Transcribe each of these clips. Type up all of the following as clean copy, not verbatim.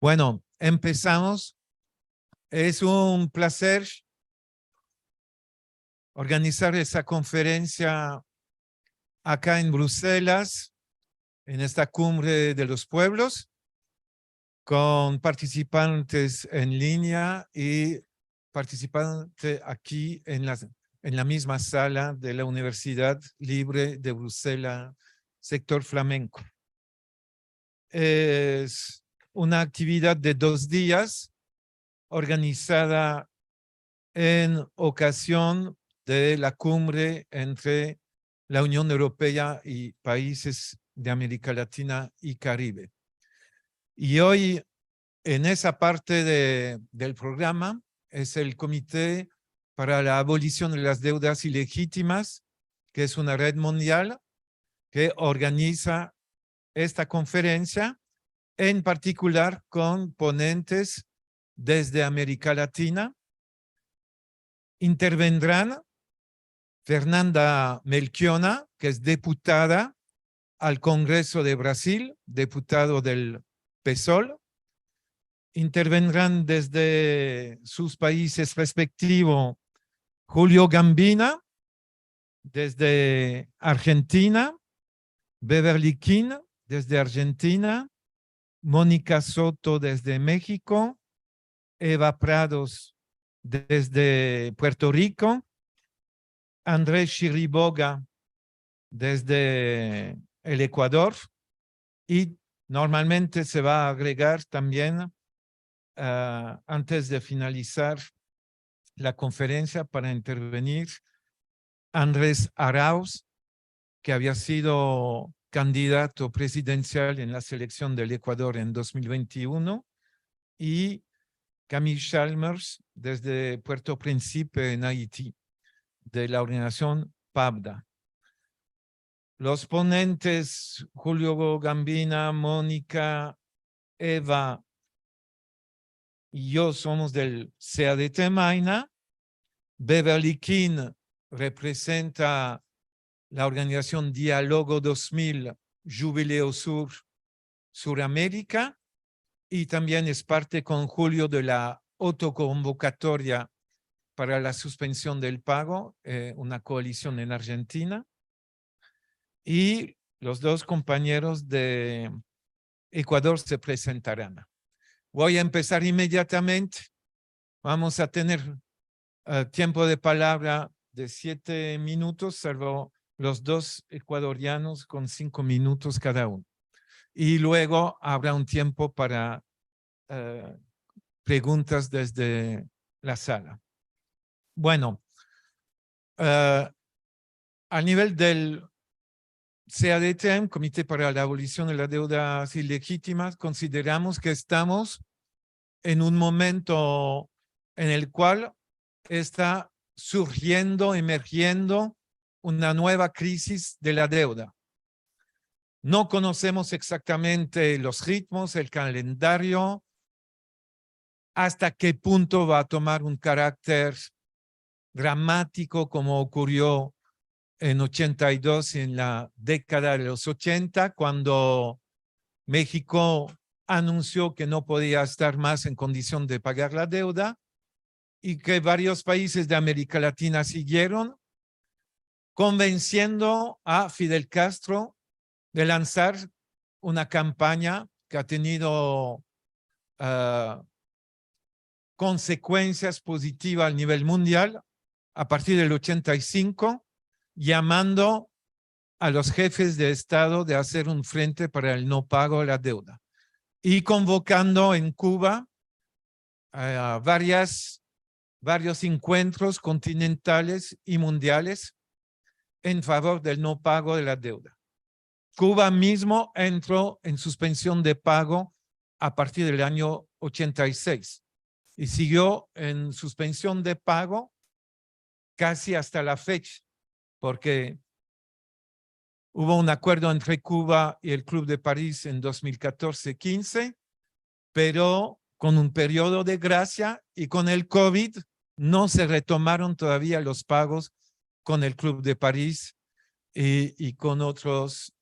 Bueno, empezamos. Es un placer organizar esta conferencia acá en Bruselas, en esta cumbre de los pueblos, con participantes en línea y participantes aquí en la misma sala de la Universidad Libre de Bruselas, sector flamenco. Es una actividad de 2 días organizada en ocasión de la cumbre entre la Unión Europea y países de América Latina y Caribe. Y hoy, en esa parte del programa, es el Comité para la Abolición de las Deudas Ilegítimas, que es una red mundial que organiza esta conferencia, en particular con ponentes desde América Latina. Intervendrán Fernanda Melchiona, que es diputada al Congreso de Brasil, diputado del PSOL. Intervendrán desde sus países respectivos Julio Gambina, desde Argentina, Beverly King, desde Argentina, Mónica Soto, desde México, Eva Prados, desde Puerto Rico, Andrés Chiriboga, desde el Ecuador, y normalmente se va a agregar también, antes de finalizar la conferencia, para intervenir Andrés Arauz, que había sido candidato presidencial en la selección del Ecuador en 2021, y Camille Chalmers, desde Puerto Príncipe, en Haití, de la organización PABDA. Los ponentes, Julio Gambina, Mónica, Eva y yo somos del CADT Maina. Beverly King representa la organización Diálogo 2000, Jubileo Sur, Suramérica, y también es parte con Julio de la autoconvocatoria para la suspensión del pago, una coalición en Argentina. Y los 2 compañeros de Ecuador se presentarán. Voy a empezar inmediatamente. Vamos a tener tiempo de palabra de 7 minutos, salvo los 2 ecuatorianos con 5 minutos cada uno. Y luego habrá un tiempo para preguntas desde la sala. Bueno, a nivel del CADT, Comité para la Abolición de las Deudas Ilegítimas, consideramos que estamos en un momento en el cual está surgiendo, emergiendo una nueva crisis de la deuda. No conocemos exactamente los ritmos, el calendario, hasta qué punto va a tomar un carácter dramático, como ocurrió en 82, en la década de los 80, cuando México anunció que no podía estar más en condición de pagar la deuda, y que varios países de América Latina siguieron, convenciendo a Fidel Castro de lanzar una campaña que ha tenido consecuencias positivas a nivel mundial a partir del 85, llamando a los jefes de Estado de hacer un frente para el no pago de la deuda, y convocando en Cuba a varios encuentros continentales y mundiales en favor del no pago de la deuda. Cuba mismo entró en suspensión de pago a partir del año 86 y siguió en suspensión de pago casi hasta la fecha, porque hubo un acuerdo entre Cuba y el Club de París en 2014-15, pero con un periodo de gracia, y con el COVID no se retomaron todavía los pagos con el Club de París y con otros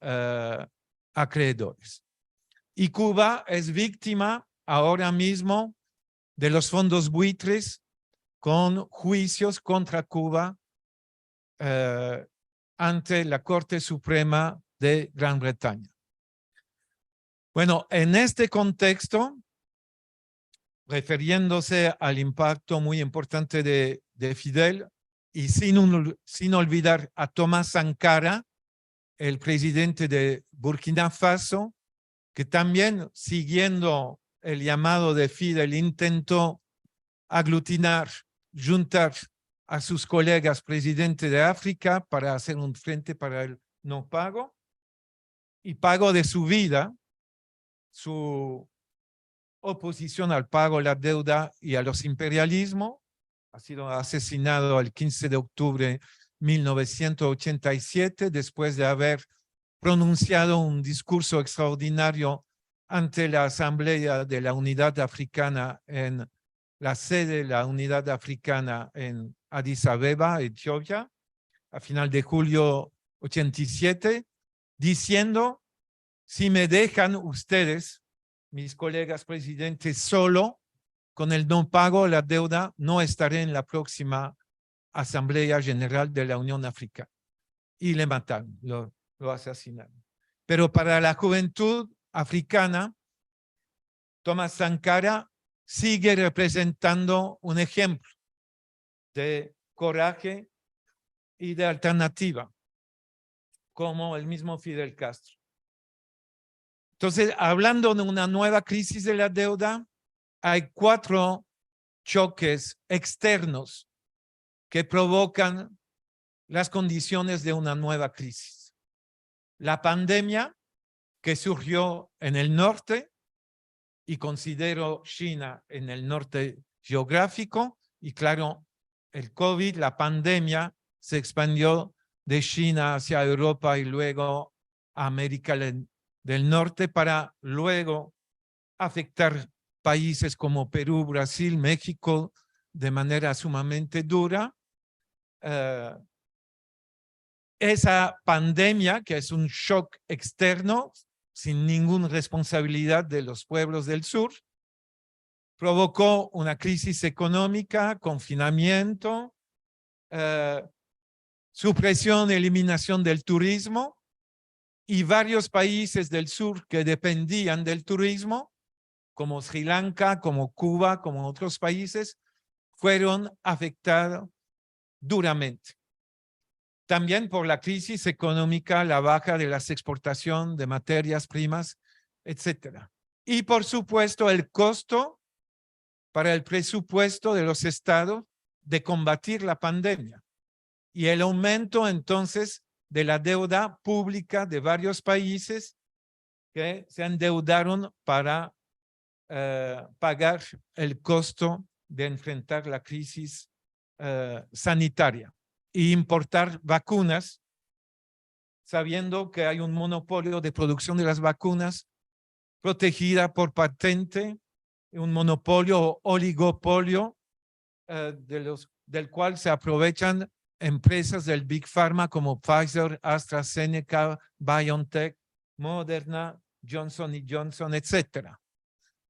acreedores. Y Cuba es víctima ahora mismo de los fondos buitres con juicios contra Cuba ante la Corte Suprema de Gran Bretaña. Bueno, en este contexto, refiriéndose al impacto muy importante de Fidel y sin olvidar a Thomas Sankara, el presidente de Burkina Faso, que también, siguiendo el llamado de Fidel, intentó aglutinar, juntar a sus colegas presidentes de África para hacer un frente para el no pago y pago de su vida, su oposición al pago, la deuda y a los imperialismos. Ha sido asesinado el 15 de octubre de 1987 después de haber pronunciado un discurso extraordinario ante la Asamblea de la Unidad Africana en la sede de la Unidad Africana en Addis Abeba, Etiopía, a final de julio 87, diciendo: si me dejan ustedes, mis colegas presidentes, solo con el no pago la deuda, no estaré en la próxima Asamblea General de la Unión Africana. Y le mataron, lo asesinaron. Pero para la juventud africana, Thomas Sankara sigue representando un ejemplo de coraje y de alternativa, como el mismo Fidel Castro. Entonces, hablando de una nueva crisis de la deuda, hay 4 choques externos que provocan las condiciones de una nueva crisis. La pandemia, que surgió en el norte, y considero China en el norte geográfico, y claro, el COVID, la pandemia, se expandió de China hacia Europa y luego a América del Norte para luego afectar países como Perú, Brasil, México de manera sumamente dura. Esa pandemia, que es un shock externo, sin ninguna responsabilidad de los pueblos del sur, provocó una crisis económica, confinamiento, supresión, eliminación del turismo, y varios países del sur que dependían del turismo, como Sri Lanka, como Cuba, como otros países, fueron afectados duramente. También por la crisis económica, la baja de las exportaciones de materias primas, etc. Y por supuesto el costo para el presupuesto de los estados de combatir la pandemia y el aumento entonces de la deuda pública de varios países que se endeudaron para pagar el costo de enfrentar la crisis sanitaria e importar vacunas, sabiendo que hay un monopolio de producción de las vacunas protegida por patente, un monopolio o oligopolio del cual se aprovechan empresas del Big Pharma como Pfizer, AstraZeneca, BioNTech, Moderna, Johnson & Johnson, etc.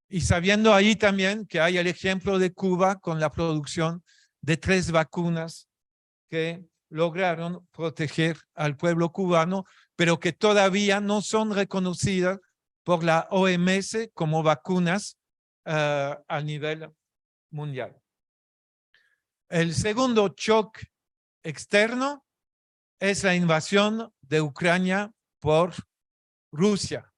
Y sabiendo ahí también que hay el ejemplo de Cuba con la producción de 3 vacunas que lograron proteger al pueblo cubano, pero que todavía no son reconocidas por la OMS como vacunas a nivel mundial. El segundo choque externo es la invasión de Ucrania por Rusia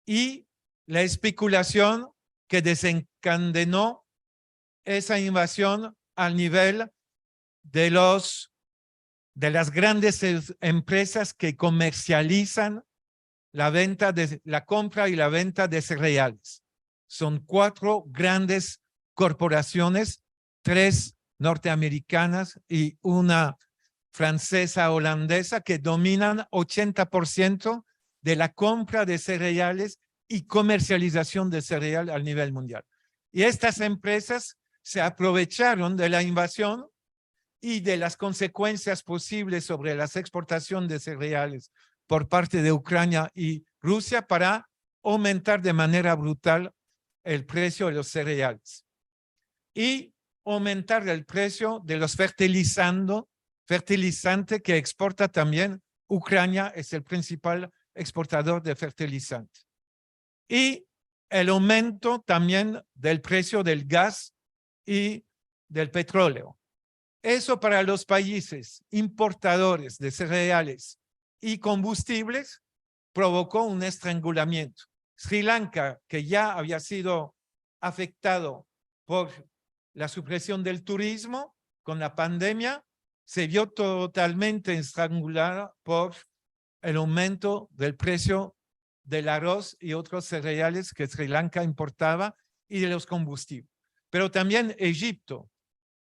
y la especulación que desencadenó esa invasión al nivel de las grandes empresas que comercializan la compra y la venta de cereales. Son 4 grandes corporaciones, 3 norteamericanas y una francesa holandesa, que dominan 80% de la compra de cereales y comercialización de cereal a nivel mundial. Y estas empresas se aprovecharon de la invasión y de las consecuencias posibles sobre las exportaciones de cereales por parte de Ucrania y Rusia para aumentar de manera brutal el precio de los cereales y aumentar el precio de los fertilizantes que exporta también Ucrania, es el principal exportador de fertilizantes. Y el aumento también del precio del gas y del petróleo. Eso para los países importadores de cereales y combustibles provocó un estrangulamiento. Sri Lanka, que ya había sido afectado por la supresión del turismo con la pandemia, se vio totalmente estrangulada por el aumento del precio del arroz y otros cereales que Sri Lanka importaba y de los combustibles. Pero también Egipto,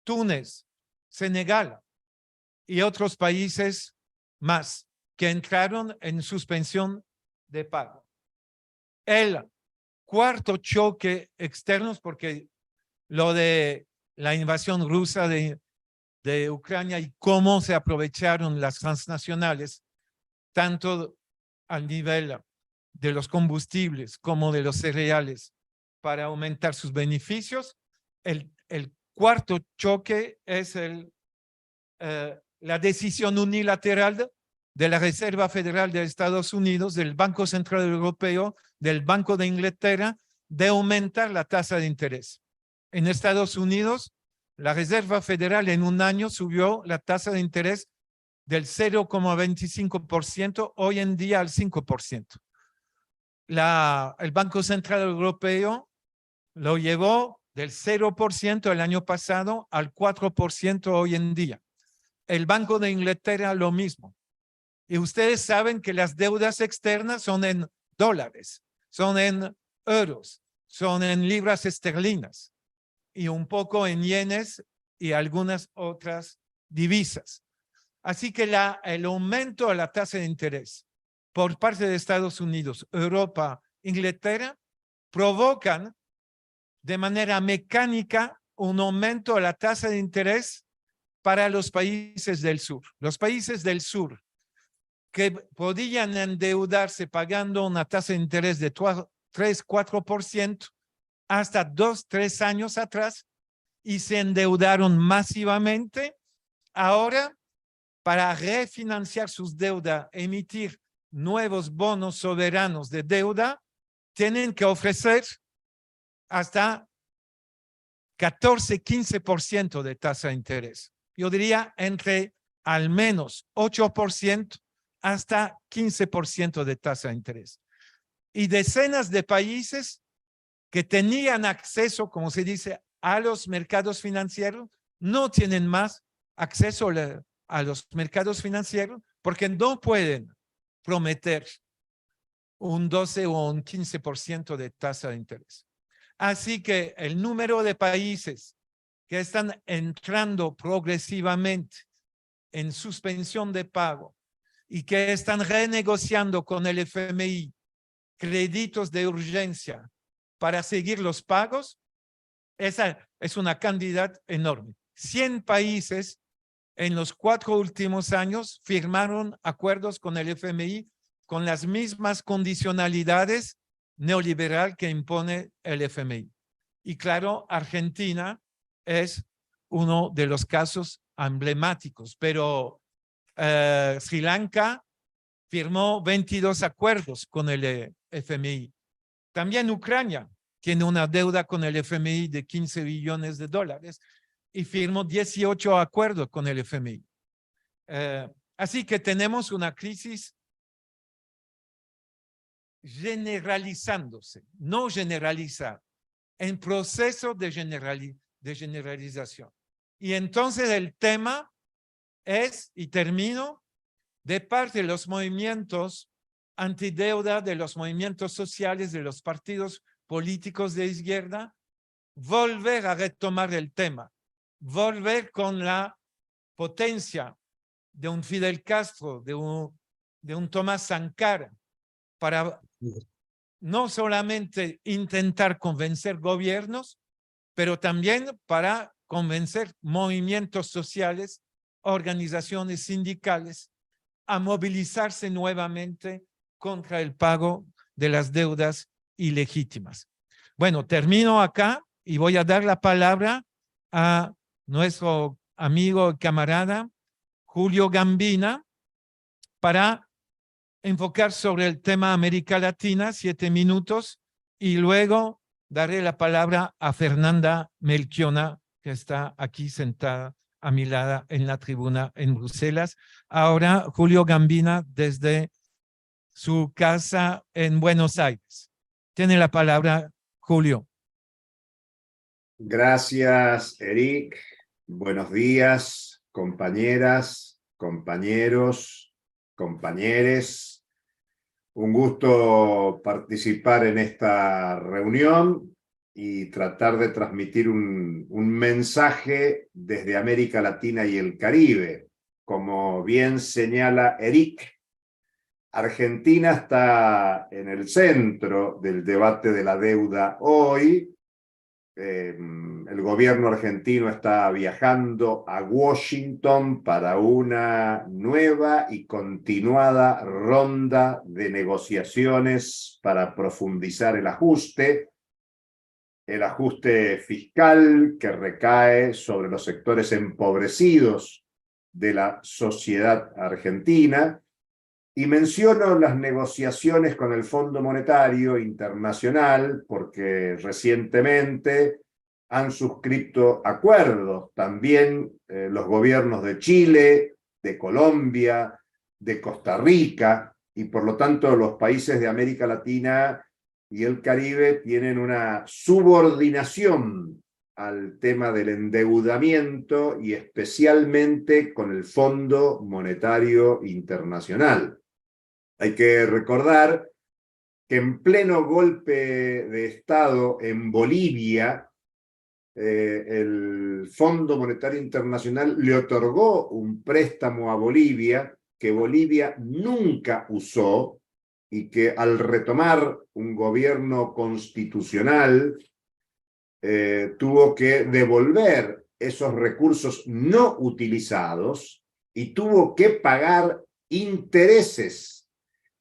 Túnez, Senegal y otros países más que entraron en suspensión de pago. El cuarto choque externo, porque lo de la invasión rusa de Ucrania y cómo se aprovecharon las transnacionales, tanto al nivel de los combustibles como de los cereales, para aumentar sus beneficios. El cuarto choque es la decisión unilateral de la Reserva Federal de Estados Unidos, del Banco Central Europeo, del Banco de Inglaterra, de aumentar la tasa de interés. En Estados Unidos, la Reserva Federal en un año subió la tasa de interés del 0,25% hoy en día al 5%. El Banco Central Europeo lo llevó del 0% el año pasado al 4% hoy en día. El Banco de Inglaterra lo mismo. Y ustedes saben que las deudas externas son en dólares, son en euros, son en libras esterlinas y un poco en yenes y algunas otras divisas. Así que el aumento de la tasa de interés por parte de Estados Unidos, Europa, Inglaterra, provocan de manera mecánica un aumento de la tasa de interés para los países del sur. Los países del sur que podían endeudarse pagando una tasa de interés de 3-4% hasta 2-3 años atrás y se endeudaron masivamente, ahora para refinanciar sus deudas, emitir nuevos bonos soberanos de deuda, tienen que ofrecer hasta 14-15% de tasa de interés. Yo diría entre al menos 8% hasta 15% de tasa de interés. Y decenas de países que tenían acceso, como se dice, a los mercados financieros, no tienen más acceso a los mercados financieros porque no pueden prometer un 12 o un 15% de tasa de interés. Así que el número de países que están entrando progresivamente en suspensión de pago y que están renegociando con el FMI créditos de urgencia para seguir los pagos, esa es una cantidad enorme. 100 países en los 4 últimos años firmaron acuerdos con el FMI con las mismas condicionalidades neoliberal que impone el FMI. Y claro, Argentina es uno de los casos emblemáticos, pero Sri Lanka firmó 22 acuerdos con el FMI. También Ucrania tiene una deuda con el FMI de 15 billones de dólares y firmó 18 acuerdos con el FMI. Así que tenemos una crisis generalizándose, no generalizada, en proceso de generalización. Y entonces el tema es, y termino, de parte de los movimientos antideuda, de los movimientos sociales, de los partidos políticos de izquierda, volver a retomar el tema, volver con la potencia de un Fidel Castro, de un Tomás Sankara, para no solamente intentar convencer gobiernos, pero también para convencer movimientos sociales, organizaciones sindicales, a movilizarse nuevamente contra el pago de las deudas ilegítimas. Bueno, termino acá y voy a dar la palabra a nuestro amigo y camarada Julio Gambina para enfocar sobre el tema América Latina, 7 minutos, y luego daré la palabra a Fernanda Melchiona, que está aquí sentada a mi lado en la tribuna en Bruselas. Ahora Julio Gambina desde su casa en Buenos Aires. Tiene la palabra Julio. Gracias, Eric. Buenos días, compañeras, compañeros, compañeres. Un gusto participar en esta reunión y tratar de transmitir un mensaje desde América Latina y el Caribe. Como bien señala Eric, Argentina está en el centro del debate de la deuda hoy. El gobierno argentino está viajando a Washington para una nueva y continuada ronda de negociaciones para profundizar el ajuste fiscal que recae sobre los sectores empobrecidos de la sociedad argentina. Y menciono las negociaciones con el Fondo Monetario Internacional porque recientemente han suscrito acuerdos también los gobiernos de Chile, de Colombia, de Costa Rica, y por lo tanto los países de América Latina y el Caribe tienen una subordinación al tema del endeudamiento y especialmente con el Fondo Monetario Internacional. Hay que recordar que en pleno golpe de Estado en Bolivia, el Fondo Monetario Internacional le otorgó un préstamo a Bolivia que Bolivia nunca usó y que al retomar un gobierno constitucional tuvo que devolver esos recursos no utilizados y tuvo que pagar intereses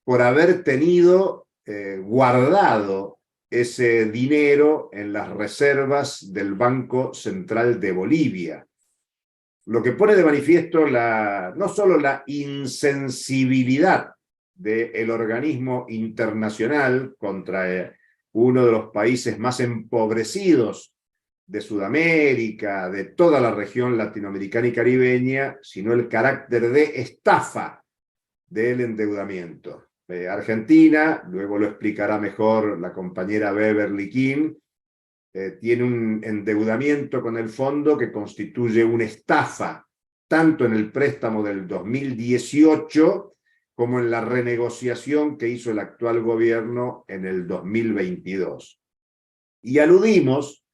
por haber tenido guardado ese dinero en las reservas del Banco Central de Bolivia. Lo que pone de manifiesto no solo la insensibilidad del organismo internacional contra uno de los países más empobrecidos de Sudamérica, de toda la región latinoamericana y caribeña, sino el carácter de estafa del endeudamiento. Argentina, luego lo explicará mejor la compañera Beverly King, tiene un endeudamiento con el fondo que constituye una estafa, tanto en el préstamo del 2018 como en la renegociación que hizo el actual gobierno en el 2022. Y aludimos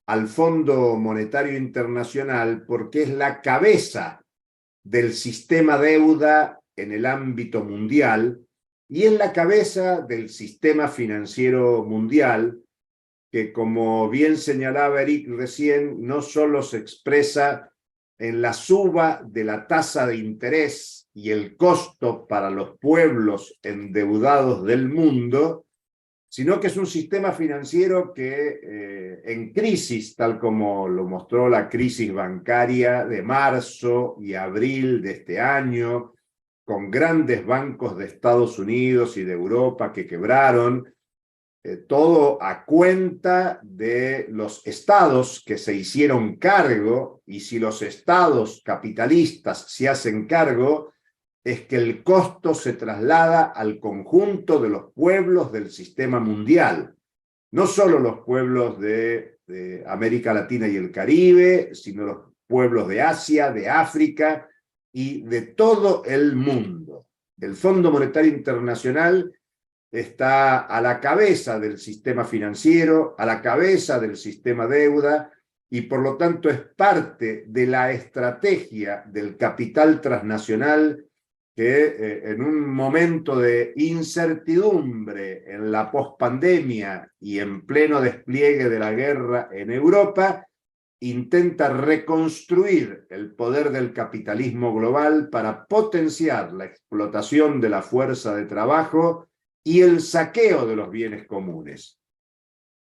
al Fondo Monetario Internacional porque es la cabeza del sistema deuda en el ámbito mundial y es la cabeza del sistema financiero mundial que, como bien señalaba Eric recién, no solo se expresa en la suba de la tasa de interés y el costo para los pueblos endeudados del mundo, sino que es un sistema financiero que en crisis, tal como lo mostró la crisis bancaria de marzo y abril de este año, con grandes bancos de Estados Unidos y de Europa que quebraron, todo a cuenta de los estados que se hicieron cargo, y si los estados capitalistas se hacen cargo, es que el costo se traslada al conjunto de los pueblos del sistema mundial. No solo los pueblos de América Latina y el Caribe, sino los pueblos de Asia, de África y de todo el mundo. El Fondo Monetario Internacional está a la cabeza del sistema financiero, a la cabeza del sistema deuda, y por lo tanto es parte de la estrategia del capital transnacional que en un momento de incertidumbre en la pospandemia y en pleno despliegue de la guerra en Europa, intenta reconstruir el poder del capitalismo global para potenciar la explotación de la fuerza de trabajo y el saqueo de los bienes comunes.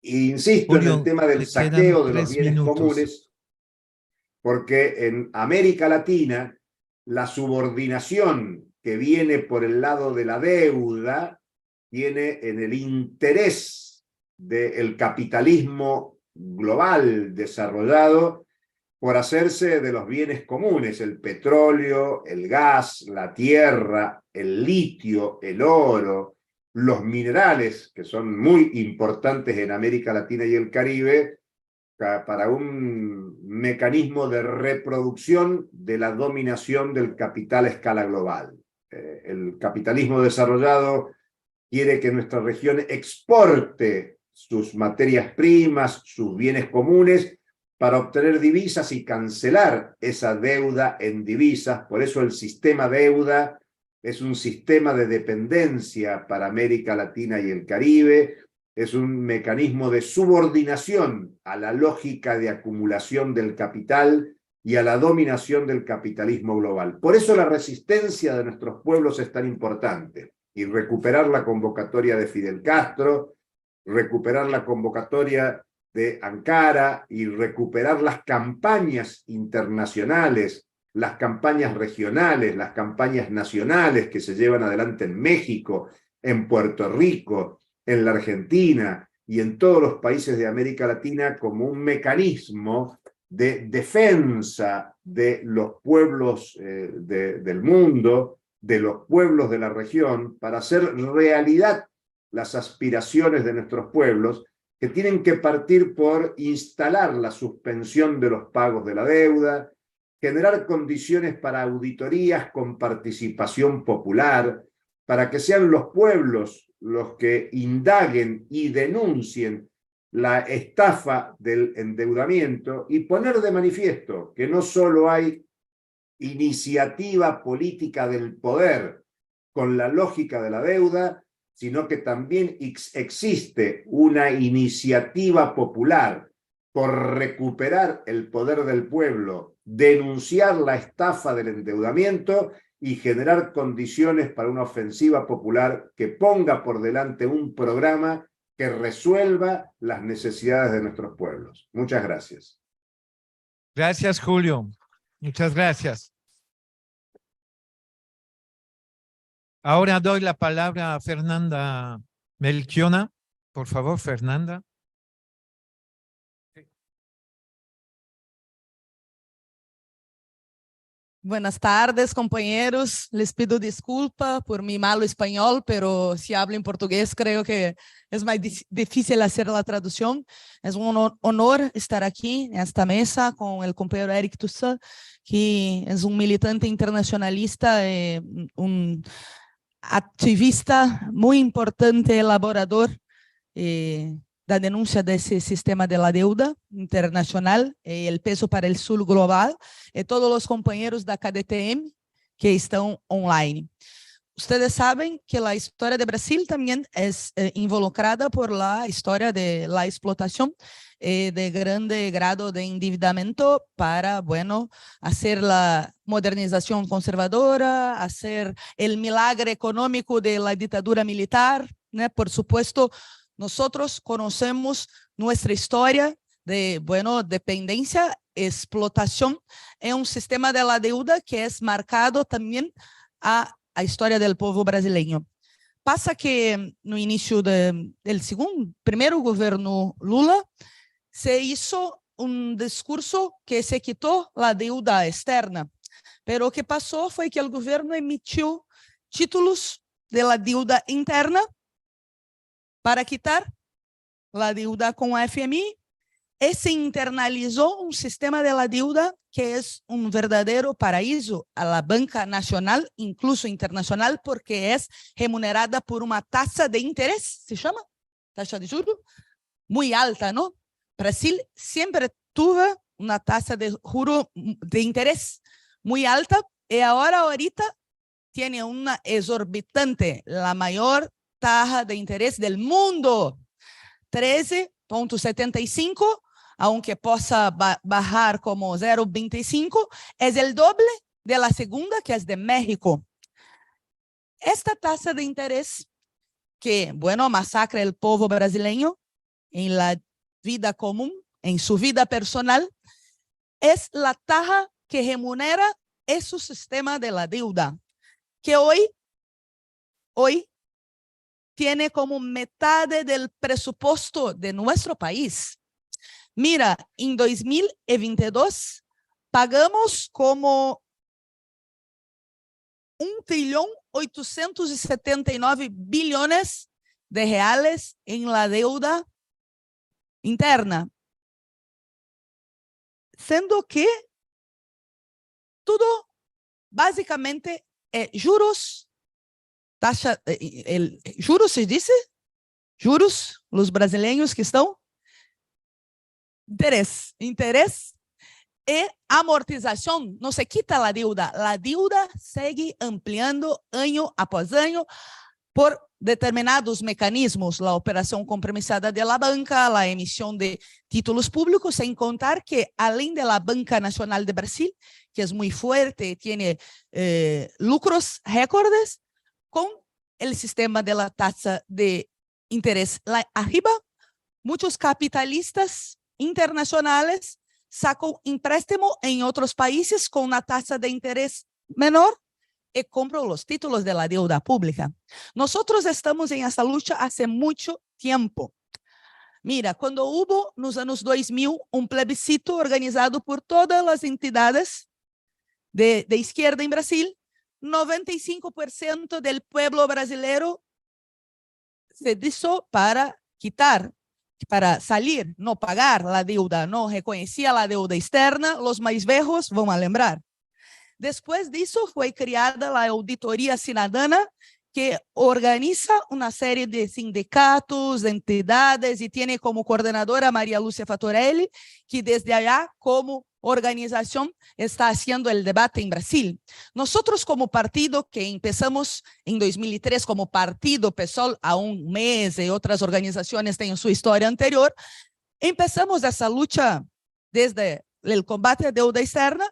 Insisto en el tema del saqueo de los 3 bienes minutos. comunes, porque en América Latina la subordinación que viene por el lado de la deuda tiene en el interés del capitalismo global desarrollado por hacerse de los bienes comunes, el petróleo, el gas, la tierra, el litio, el oro, los minerales, que son muy importantes en América Latina y el Caribe, para un mecanismo de reproducción de la dominación del capital a escala global. El capitalismo desarrollado quiere que nuestra región exporte sus materias primas, sus bienes comunes, para obtener divisas y cancelar esa deuda en divisas. Por eso el sistema deuda es un sistema de dependencia para América Latina y el Caribe, es un mecanismo de subordinación a la lógica de acumulación del capital y a la dominación del capitalismo global. Por eso la resistencia de nuestros pueblos es tan importante, y recuperar la convocatoria de Fidel Castro, recuperar la convocatoria de Ankara y recuperar las campañas internacionales, las campañas regionales, las campañas nacionales que se llevan adelante en México, en Puerto Rico, en la Argentina y en todos los países de América Latina como un mecanismo de defensa de los pueblos del mundo, de los pueblos de la región, para hacer realidad las aspiraciones de nuestros pueblos, que tienen que partir por instalar la suspensión de los pagos de la deuda, generar condiciones para auditorías con participación popular, para que sean los pueblos los que indaguen y denuncien la estafa del endeudamiento, y poner de manifiesto que no solo hay iniciativa política del poder con la lógica de la deuda, sino que también existe una iniciativa popular por recuperar el poder del pueblo, denunciar la estafa del endeudamiento y generar condiciones para una ofensiva popular que ponga por delante un programa que resuelva las necesidades de nuestros pueblos. Muchas gracias. Gracias, Julio. Muchas gracias. Ahora doy la palabra a Fernanda Melchiona. Por favor, Fernanda. Buenas tardes, compañeros. Les pido disculpa por mi malo español, pero si hablo en portugués creo que es más difícil hacer la traducción. Es un honor estar aquí en esta mesa con el compañero Eric Toussaint, que es un militante internacionalista, un activista muy importante, elaborador da denúncia desse sistema de la deuda internacional, el peso para el sul global, e todos os companheiros da KDTM que estão online. Ustedes saben que la historia de Brasil también es involucrada por la historia de la explotación de grande grado de endeudamiento para, bueno, hacer la modernización conservadora, hacer el milagre económico de la dictadura militar, ¿no? Por supuesto, nosotros conocemos nuestra historia de, bueno, dependencia, explotación en un sistema de la deuda que es marcado también a história do povo brasileiro. Passa que no início del primeiro governo Lula, se hizo um discurso que se quitou a deuda externa, pero o que passou foi que o governo emitiu títulos de la deuda interna para quitar a deuda com a FMI, e se internalizou um sistema de la deuda que é um verdadeiro paraíso a la banca nacional, incluso internacional, porque é remunerada por uma taxa de interés, se chama? Taxa de juros? Muito alta, não? Brasil sempre teve uma taxa de juros de interés muito alta, e agora, ahorita, tem uma exorbitante, a maior taxa de interés del mundo, 13,75%, aunque possa bajar como 0,25, es el doble de la segunda, que es de México. Esta tasa de interés que, bueno, masacra el povo brasileño, en la vida común, en su vida personal, es la tasa que remunera ese sistema de la deuda, que hoy tiene como mitad del presupuesto de nuestro país. Mira, en 2022 pagamos como 1.879 billones de reales en la deuda interna, siendo que todo básicamente juros, taxa, juros se dice, juros, los brasileños que estão, interés e amortización. No se quita la deuda sigue ampliando año após año por determinados mecanismos, la operación compromisada de la banca, la emisión de títulos públicos, sin contar que além de la Banca Nacional de Brasil, que es muy fuerte, tiene lucros récordes, con el sistema de la tasa de interés arriba, muchos capitalistas internacionales sacan empréstimo en otros países con una tasa de interés menor y compran los títulos de la deuda pública. Nosotros estamos en esa lucha hace mucho tiempo. Mira, cuando hubo en los años 2000 un plebiscito organizado por todas las entidades de izquierda en Brasil, 95% del pueblo brasileño se dijo para quitar, para salir, no pagar la deuda, no reconocía la deuda externa. Los más viejos van a lembrar. Después de eso fue creada la Auditoría Cidadana, que organiza una serie de sindicatos, de entidades, y tiene como coordinadora María Lúcia Fatorelli, que desde allá como organización está haciendo el debate en Brasil. Nosotros como partido, que empezamos en 2003 como partido PSOL, a un mes, y otras organizaciones tienen su historia anterior, empezamos esa lucha desde el combate a deuda externa,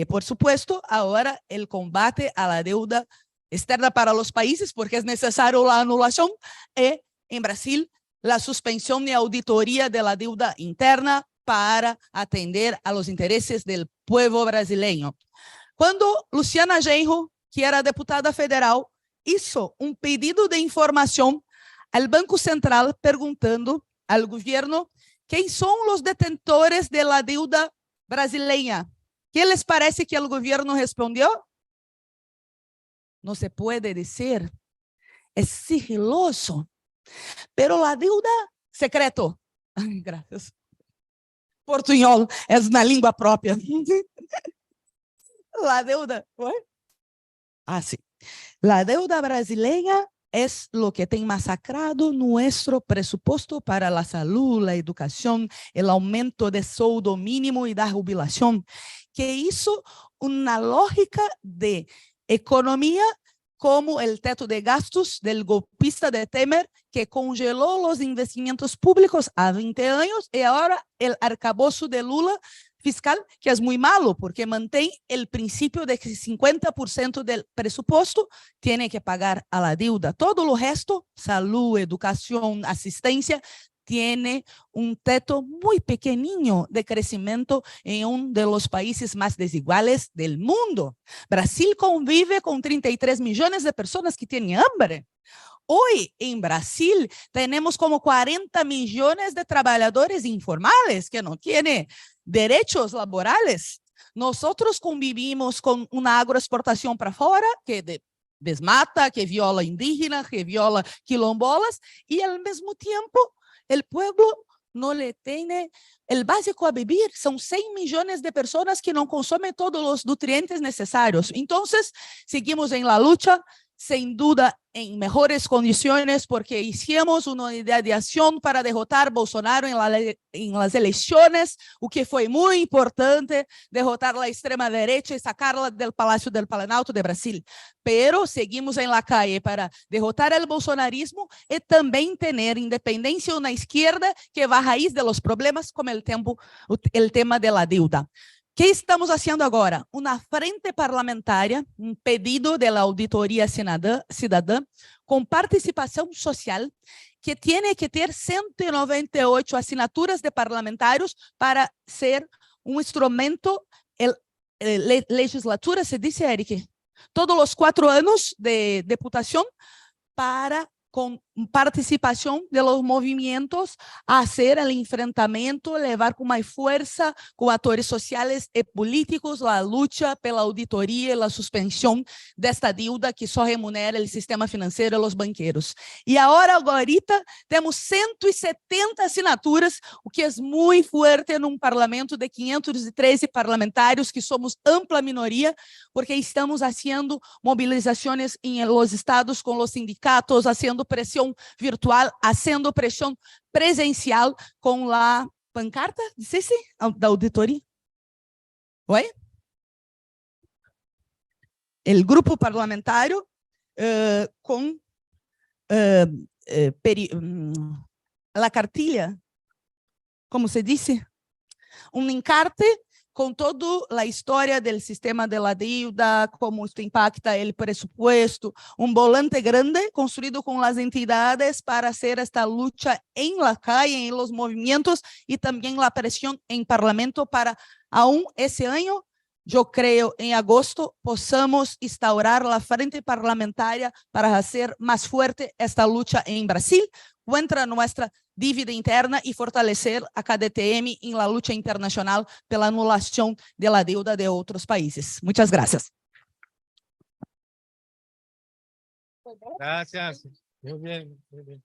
por supuesto, ahora el combate a la deuda externa para los países, porque es necesario la anulación, y en Brasil la suspensión y auditoría de la deuda interna para atender a los intereses del pueblo brasileño. Cuando Luciana Genro, que era diputada federal, hizo un pedido de información al Banco Central preguntando al gobierno quiénes son los detentores de la deuda brasileña, ¿qué les parece que el gobierno respondió? No se puede decir, es sigiloso, pero la deuda, secreto. Ay, gracias. Portuñol es una lengua propia. La deuda, sí. La deuda brasileña es lo que tiene masacrado nuestro presupuesto para la salud, la educación, el aumento de sueldo mínimo y de jubilación, que hizo una lógica de economía como el teto de gastos del golpista de Temer, que congeló los investimentos públicos a 20 años, y ahora el arcabouço de Lula fiscal, que es muy malo, porque mantiene el principio de que 50% del presupuesto tiene que pagar a la deuda. Todo lo resto, salud, educación, asistencia, tiene un teto muy pequeño de crecimiento en uno de los países más desiguales del mundo. Brasil convive con 33 millones de personas que tienen hambre. Hoy en Brasil tenemos como 40 millones de trabajadores informales que no tienen derechos laborales. Nosotros convivimos con una agroexportación para afuera que desmata, que viola indígenas, que viola quilombolas, y al mismo tiempo el pueblo no le tiene el básico a vivir. Son 6 millones de personas que no consumen todos los nutrientes necesarios. Entonces, seguimos en la lucha, sin duda en mejores condiciones, porque hicimos una unidad de acción para derrotar a Bolsonaro en las elecciones, o que fue muy importante, derrotar la extrema derecha y sacarla del Palacio del Planalto de Brasil. Pero seguimos en la calle para derrotar el bolsonarismo y también tener independencia una izquierda que va a raíz de los problemas, como el tema de la deuda. ¿Qué estamos haciendo ahora? Una frente parlamentaria, un pedido de la Auditoría Cidadã con participación social que tiene que ter 198 assinaturas de parlamentários para ser um instrumento, legislatura, se dice, Eric, todos os 4 anos de deputação para con participación de los movimientos, hacer el enfrentamento, levar con más fuerza con actores sociales y políticos la lucha pela auditoría y la suspensión de esta deuda que só remunera el sistema financiero y los banqueros. Y ahorita temos 170 assinaturas, o que es muy fuerte en un parlamento de 513 parlamentarios, que somos ampla minoría, porque estamos haciendo movilizaciones en los estados con los sindicatos, haciendo pressão virtual, haciendo pressão presencial com a pancarta, disse da auditoria. Oi? O grupo parlamentário com a cartilha, como se disse, encarte com toda a história do sistema de la deuda, como isto impacta o presupuesto, volante grande construído com as entidades para hacer esta lucha en la calle, en los movimientos, e também a pressão em parlamento para, aún esse ano, eu creio, em agosto, possamos instaurar a frente parlamentaria para fazer mais forte esta lucha em Brasil contra nossa dívida interna e fortalecer a KDTM em la lucha internacional pela anulação de la deuda de outros países. Muitas gracias. Gracias. Muy bien, muy bien.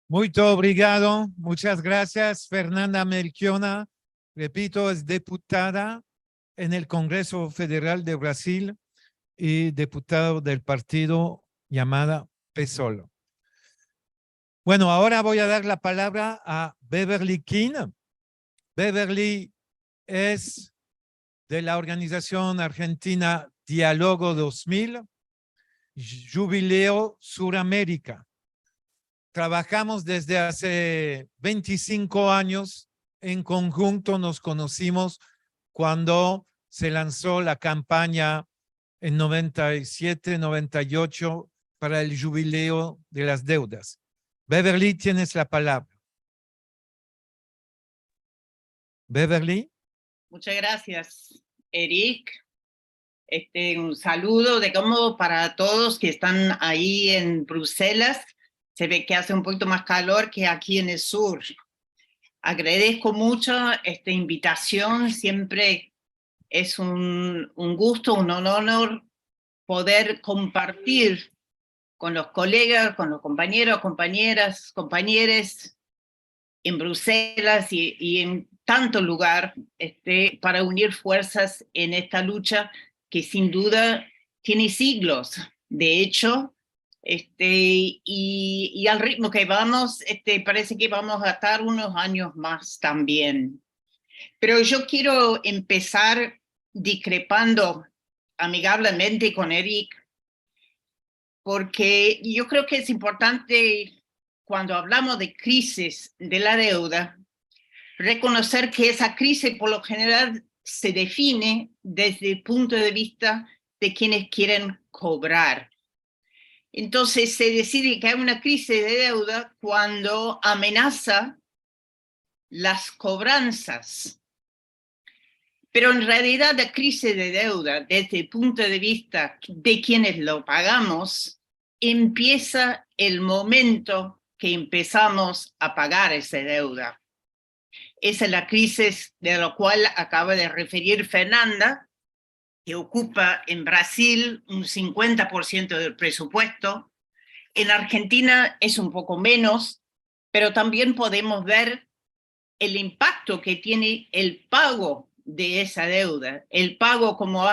Muito obrigado. Muchas gracias, Fernanda Melchiona. Repito, es diputada en el Congreso Federal de Brasil y diputado del partido llamada PSOL. Bueno, ahora voy a dar la palabra a Beverly King. Beverly es de la organización argentina Diálogo 2000, Jubileo Suramérica. Trabajamos desde hace 25 años en conjunto, nos conocimos cuando se lanzó la campaña en 97, 98 para el jubileo de las deudas. Beverly, tienes la palabra. Beverly. Muchas gracias, Eric. Un saludo de cómo para todos que están ahí en Bruselas. Se ve que hace un poquito más calor que aquí en el sur. Agradezco mucho esta invitación. Siempre es un gusto, un honor poder compartir con los colegas, con los compañeros, compañeras, compañeros en Bruselas y en tanto lugar para unir fuerzas en esta lucha que sin duda tiene siglos. De hecho, y al ritmo que vamos, parece que vamos a estar unos años más también. Pero yo quiero empezar discrepando amigablemente con Eric, porque yo creo que es importante, cuando hablamos de crisis de la deuda, reconocer que esa crisis por lo general se define desde el punto de vista de quienes quieren cobrar. Entonces se decide que hay una crisis de deuda cuando amenaza las cobranzas. Pero en realidad la crisis de deuda, desde el punto de vista de quienes lo pagamos, empieza el momento que empezamos a pagar esa deuda. Esa es la crisis de la cual acaba de referir Fernanda, que ocupa en Brasil un 50% del presupuesto. En Argentina es un poco menos, pero también podemos ver el impacto que tiene el pago de esa deuda, el pago, como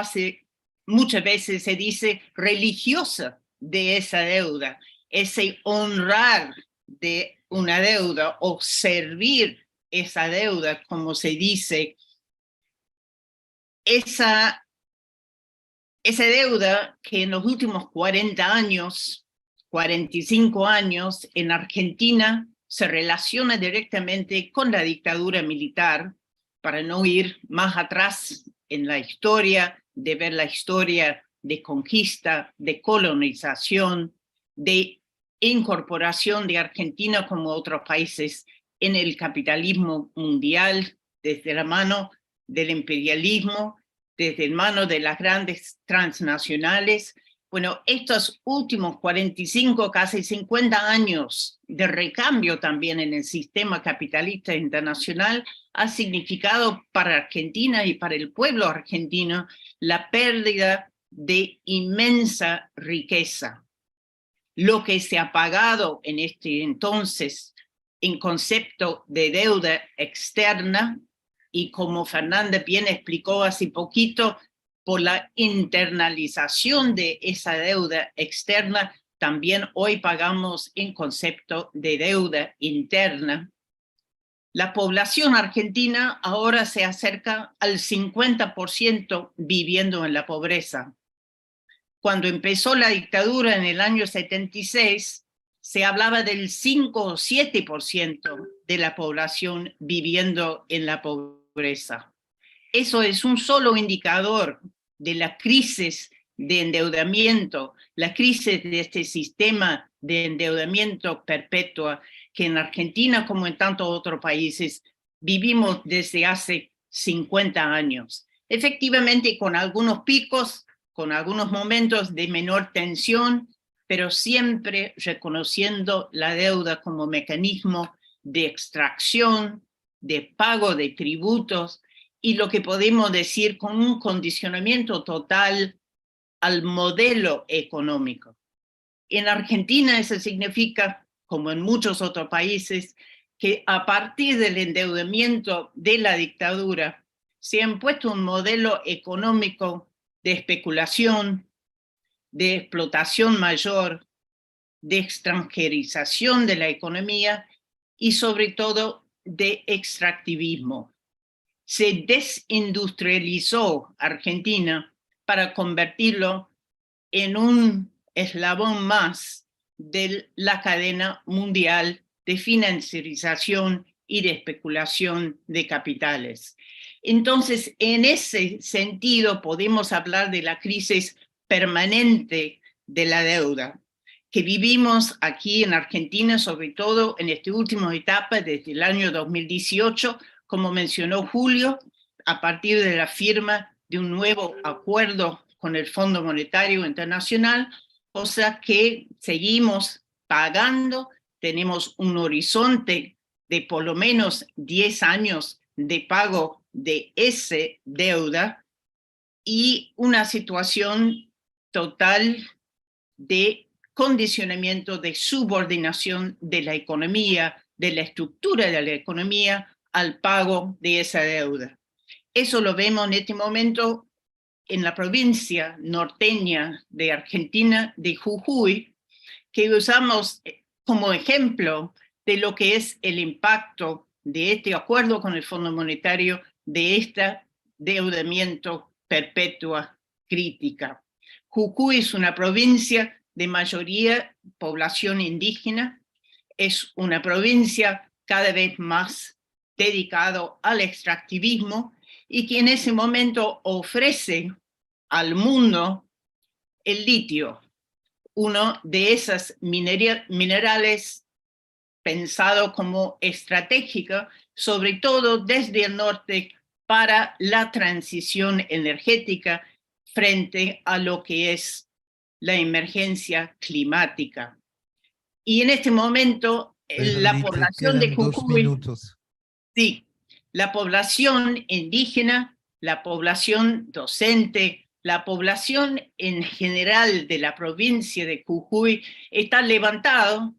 muchas veces se dice, religiosa de esa deuda, ese honrar de una deuda o servir esa deuda, como se dice, esa deuda que en los últimos 40 años, 45 años, en Argentina se relaciona directamente con la dictadura militar, para no ir más atrás en la historia, de ver la historia de conquista, de colonización, de incorporación de Argentina como otros países en el capitalismo mundial, desde la mano del imperialismo, desde la mano de las grandes transnacionales. Bueno, estos últimos 45, casi 50 años de recambio también en el sistema capitalista internacional ha significado para Argentina y para el pueblo argentino la pérdida de inmensa riqueza. Lo que se ha pagado en este entonces en concepto de deuda externa, y como Fernanda bien explicó hace poquito, por la internalización de esa deuda externa, también hoy pagamos en concepto de deuda interna. La población argentina ahora se acerca al 50% viviendo en la pobreza. Cuando empezó la dictadura en el año 76, se hablaba del 5 o 7% de la población viviendo en la pobreza. Eso es un solo indicador de la crisis de endeudamiento, la crisis de este sistema de endeudamiento perpetua que en Argentina, como en tantos otros países, vivimos desde hace 50 años. Efectivamente, con algunos picos, con algunos momentos de menor tensión, pero siempre reconociendo la deuda como mecanismo de extracción, de pago de tributos, y lo que podemos decir con un condicionamiento total al modelo económico. En Argentina eso significa, como en muchos otros países, que a partir del endeudamiento de la dictadura se ha impuesto un modelo económico de especulación, de explotación mayor, de extranjerización de la economía y sobre todo de extractivismo. Se desindustrializó Argentina para convertirlo en un eslabón más de la cadena mundial de financiarización y de especulación de capitales. Entonces, en ese sentido, podemos hablar de la crisis permanente de la deuda que vivimos aquí en Argentina, sobre todo en esta última etapa desde el año 2018, como mencionó Julio, a partir de la firma de un nuevo acuerdo con el Fondo Monetario Internacional, o sea que seguimos pagando, tenemos un horizonte de por lo menos 10 años de pago de esa deuda y una situación total de condicionamiento, de subordinación de la economía, de la estructura de la economía al pago de esa deuda. Eso lo vemos en este momento en la provincia norteña de Argentina, de Jujuy, que usamos como ejemplo de lo que es el impacto de este acuerdo con el Fondo Monetario, de este endeudamiento perpetua crítica. Jujuy es una provincia de mayoría población indígena, es una provincia cada vez más dedicado al extractivismo y que en ese momento ofrece al mundo el litio, uno de esos minerales pensado como estratégico, sobre todo desde el norte para la transición energética frente a lo que es la emergencia climática. Y en este momento la población de Jujuy, sí, la población indígena, la población docente, la población en general de la provincia de Jujuy está levantado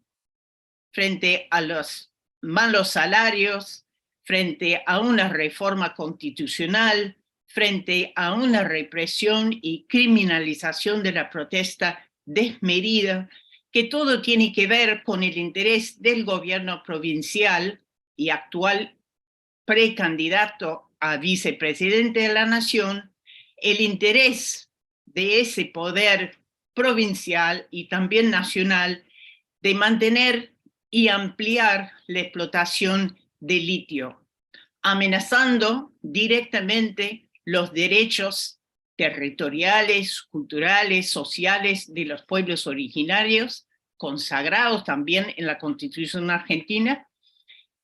frente a los malos salarios, frente a una reforma constitucional, frente a una represión y criminalización de la protesta desmedida, que todo tiene que ver con el interés del gobierno provincial y actual precandidato a vicepresidente de la nación, el interés de ese poder provincial y también nacional de mantener y ampliar la explotación de litio, amenazando directamente los derechos territoriales, culturales, sociales de los pueblos originarios, consagrados también en la Constitución argentina,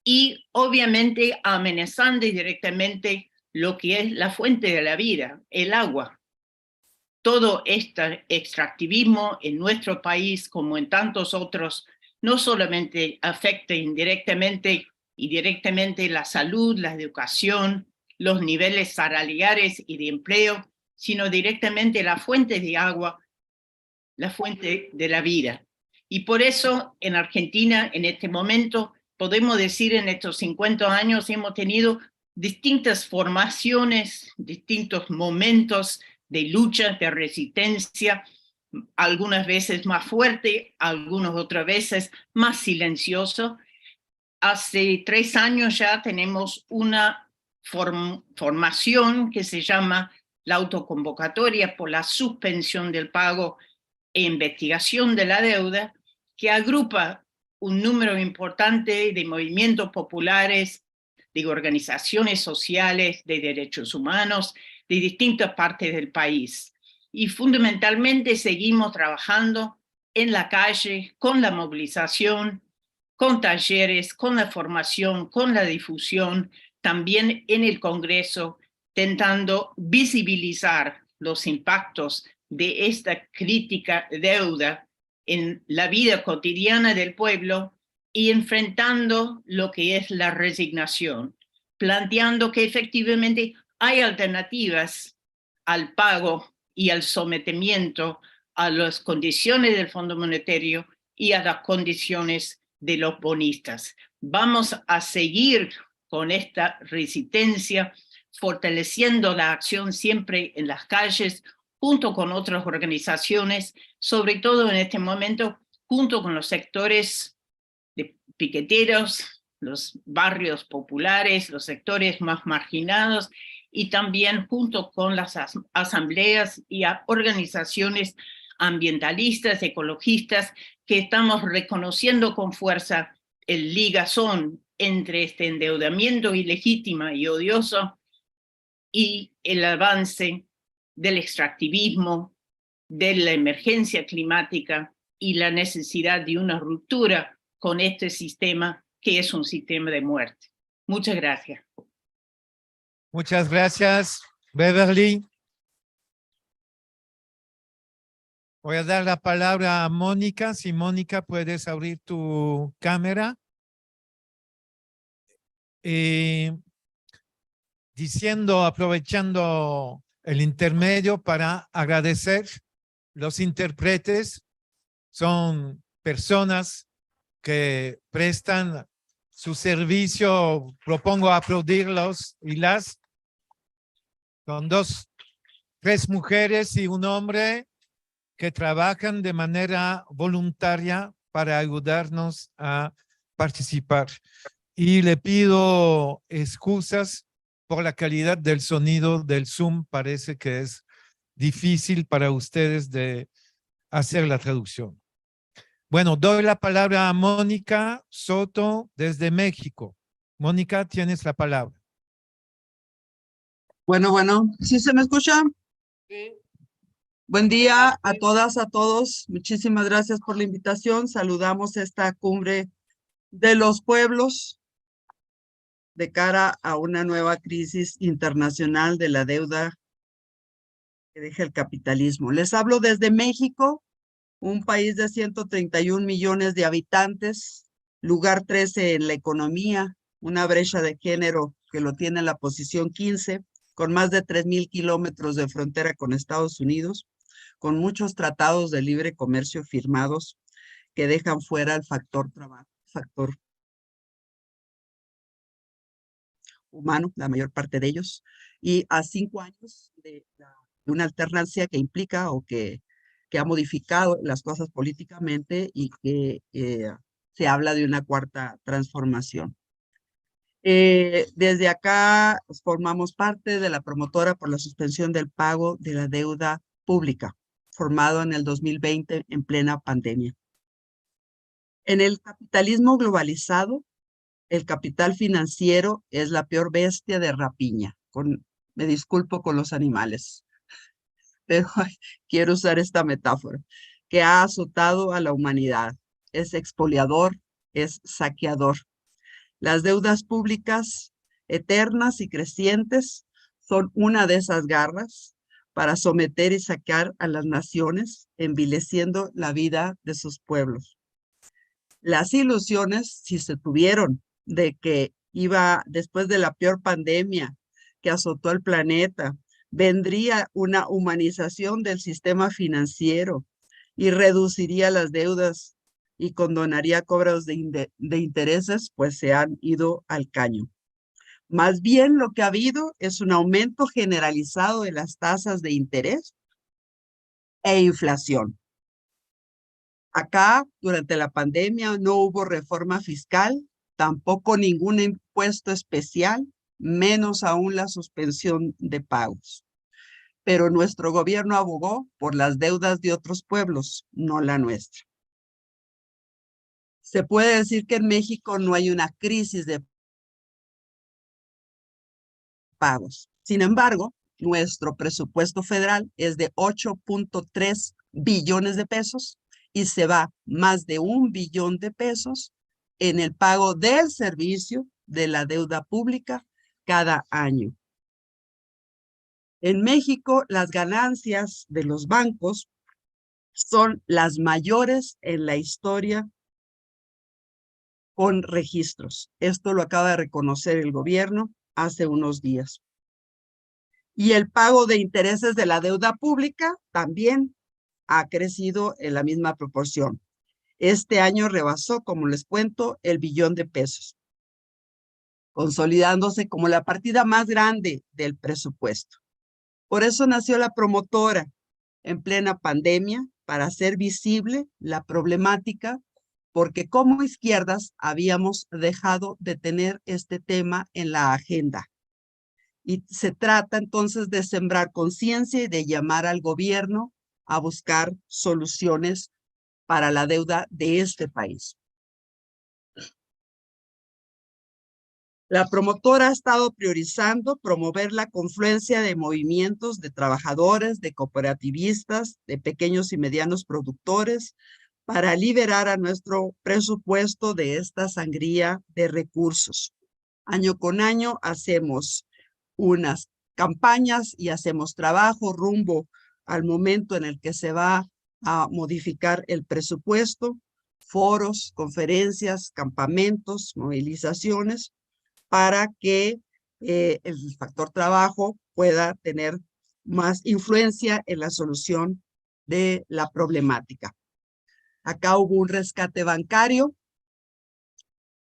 y obviamente amenazando directamente lo que es la fuente de la vida, el agua. Todo este extractivismo en nuestro país, como en tantos otros, no solamente afecta indirectamente y directamente la salud, la educación, los niveles salariales y de empleo, sino directamente la fuente de agua, la fuente de la vida. Y por eso en Argentina, en este momento, podemos decir en estos 50 años hemos tenido distintas formaciones, distintos momentos de lucha, de resistencia, algunas veces más fuerte, algunas otras veces más silencioso. Hace 3 años ya tenemos una formación que se llama la autoconvocatoria por la suspensión del pago e investigación de la deuda, que agrupa un número importante de movimientos populares, de organizaciones sociales, de derechos humanos, de distintas partes del país. Y fundamentalmente seguimos trabajando en la calle, con la movilización, con talleres, con la formación, con la difusión, también en el Congreso, intentando visibilizar los impactos de esta crítica deuda en la vida cotidiana del pueblo y enfrentando lo que es la resignación, planteando que efectivamente hay alternativas al pago y al sometimiento a las condiciones del Fondo Monetario y a las condiciones de los bonistas. Vamos a seguir con esta resistencia, fortaleciendo la acción siempre en las calles, junto con otras organizaciones, sobre todo en este momento, junto con los sectores de piqueteros, los barrios populares, los sectores más marginados, y también junto con las asambleas y organizaciones ambientalistas, ecologistas, que estamos reconociendo con fuerza el ligazón entre este endeudamiento ilegítimo y odioso y el avance del extractivismo, de la emergencia climática y la necesidad de una ruptura con este sistema que es un sistema de muerte. Muchas gracias. Muchas gracias, Beverly. Voy a dar la palabra a Mónica. Si Mónica, puedes abrir tu cámara. Aprovechando el intermedio para agradecer los intérpretes. Son personas que prestan su servicio. Propongo aplaudirlos y las. Son 3 mujeres y un hombre que trabajan de manera voluntaria para ayudarnos a participar. Y le pido excusas por la calidad del sonido del Zoom. Parece que es difícil para ustedes de hacer la traducción. Bueno, doy la palabra a Mónica Soto desde México. Mónica, tienes la palabra. Bueno, ¿sí se me escucha? Sí. Buen día a todas, a todos. Muchísimas gracias por la invitación. Saludamos esta cumbre de los pueblos de cara a una nueva crisis internacional de la deuda que deja el capitalismo. Les hablo desde México, un país de 131 millones de habitantes, lugar 13 en la economía, una brecha de género que lo tiene en la posición 15, con más de 3,000 kilómetros de frontera con Estados Unidos, con muchos tratados de libre comercio firmados que dejan fuera el factor trabajo, factor humano, la mayor parte de ellos, y a 5 años de una alternancia que implica o que ha modificado las cosas políticamente y que se habla de una cuarta transformación. Desde acá formamos parte de la promotora por la suspensión del pago de la deuda pública, formado en el 2020 en plena pandemia. En el capitalismo globalizado, el capital financiero es la peor bestia de rapiña. Me disculpo con los animales, pero quiero usar esta metáfora, que ha azotado a la humanidad. es expoliador, es saqueador. Las deudas públicas eternas y crecientes son una de esas garras para someter y saquear a las naciones, envileciendo la vida de sus pueblos. Las ilusiones, si se tuvieron, de que iba después de la peor pandemia que azotó al planeta, vendría una humanización del sistema financiero y reduciría las deudas y condonaría cobros de intereses, pues se han ido al caño. Más bien lo que ha habido es un aumento generalizado de las tasas de interés e inflación. Acá, durante la pandemia, no hubo reforma fiscal, tampoco ningún impuesto especial, menos aún la suspensión de pagos. Pero nuestro gobierno abogó por las deudas de otros pueblos, no la nuestra. Se puede decir que en México no hay una crisis de pagos. Sin embargo, nuestro presupuesto federal es de 8.3 billones de pesos y se va más de 1 billón de pesos en el pago del servicio de la deuda pública cada año. En México, las ganancias de los bancos son las mayores en la historia con registros. Esto lo acaba de reconocer el gobierno hace unos días. Y el pago de intereses de la deuda pública también ha crecido en la misma proporción. Este año rebasó, como les cuento, el billón de pesos, consolidándose como la partida más grande del presupuesto. Por eso nació la promotora en plena pandemia, para hacer visible la problemática, porque como izquierdas habíamos dejado de tener este tema en la agenda. Y se trata entonces de sembrar conciencia y de llamar al gobierno a buscar soluciones para la deuda de este país. La promotora ha estado priorizando promover la confluencia de movimientos de trabajadores, de cooperativistas, de pequeños y medianos productores, para liberar a nuestro presupuesto de esta sangría de recursos. Año con año hacemos unas campañas y hacemos trabajo rumbo al momento en el que se va a modificar el presupuesto, foros, conferencias, campamentos, movilizaciones, para que el factor trabajo pueda tener más influencia en la solución de la problemática. Acá hubo un rescate bancario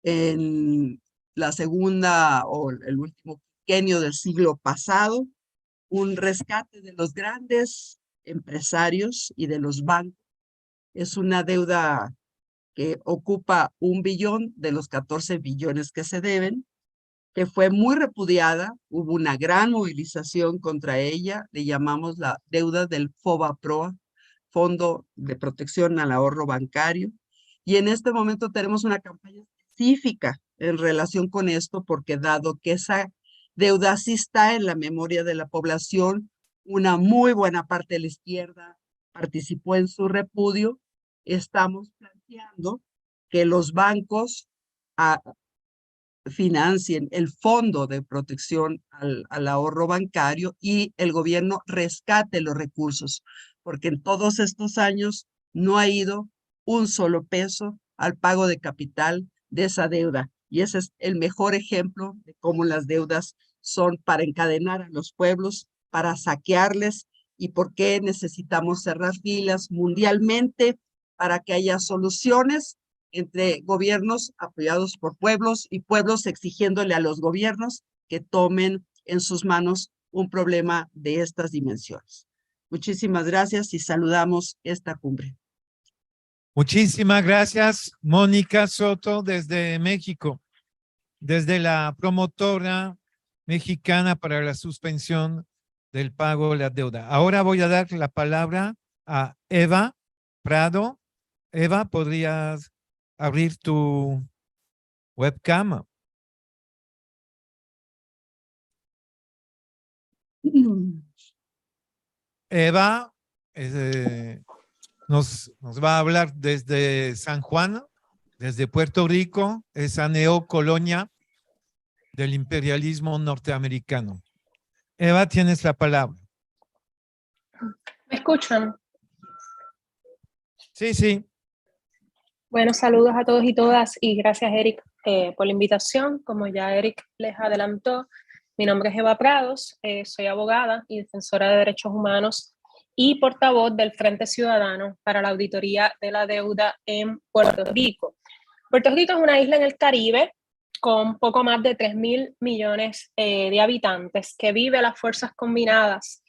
en la segunda o el último quinquenio del siglo pasado, un rescate de los grandes empresarios y de los bancos. Es una deuda que ocupa 1 billón de los 14 billones que se deben, que fue muy repudiada, hubo una gran movilización contra ella, le llamamos la deuda del FOBAPROA, Fondo de Protección al Ahorro Bancario, y en este momento tenemos una campaña específica en relación con esto, porque dado que esa deuda sí está en la memoria de la población, una muy buena parte de la izquierda participó en su repudio, estamos planteando que los bancos financien el Fondo de Protección al Ahorro Bancario y el gobierno rescate los recursos, porque en todos estos años no ha ido un solo peso al pago de capital de esa deuda. Y ese es el mejor ejemplo de cómo las deudas son para encadenar a los pueblos, para saquearles, y por qué necesitamos cerrar filas mundialmente para que haya soluciones entre gobiernos apoyados por pueblos y pueblos exigiéndole a los gobiernos que tomen en sus manos un problema de estas dimensiones. Muchísimas gracias y saludamos esta cumbre. Muchísimas gracias, Mónica Soto, desde México, desde la promotora mexicana para la suspensión del pago de la deuda. Ahora voy a dar la palabra a Eva Prado. Eva, ¿podrías abrir tu webcam? Eva, nos va a hablar desde San Juan, desde Puerto Rico, esa neocolonia del imperialismo norteamericano. Eva, tienes la palabra. ¿Me escuchan? Sí, sí. Bueno, saludos a todos y todas y gracias, Eric, por la invitación. Como ya Eric les adelantó, mi nombre es Eva Prados, soy abogada y defensora de derechos humanos y portavoz del Frente Ciudadano para la Auditoría de la Deuda en Puerto Rico. Puerto Rico es una isla en el Caribe con poco más de 3.000 millones de habitantes que vive a las fuerzas combinadas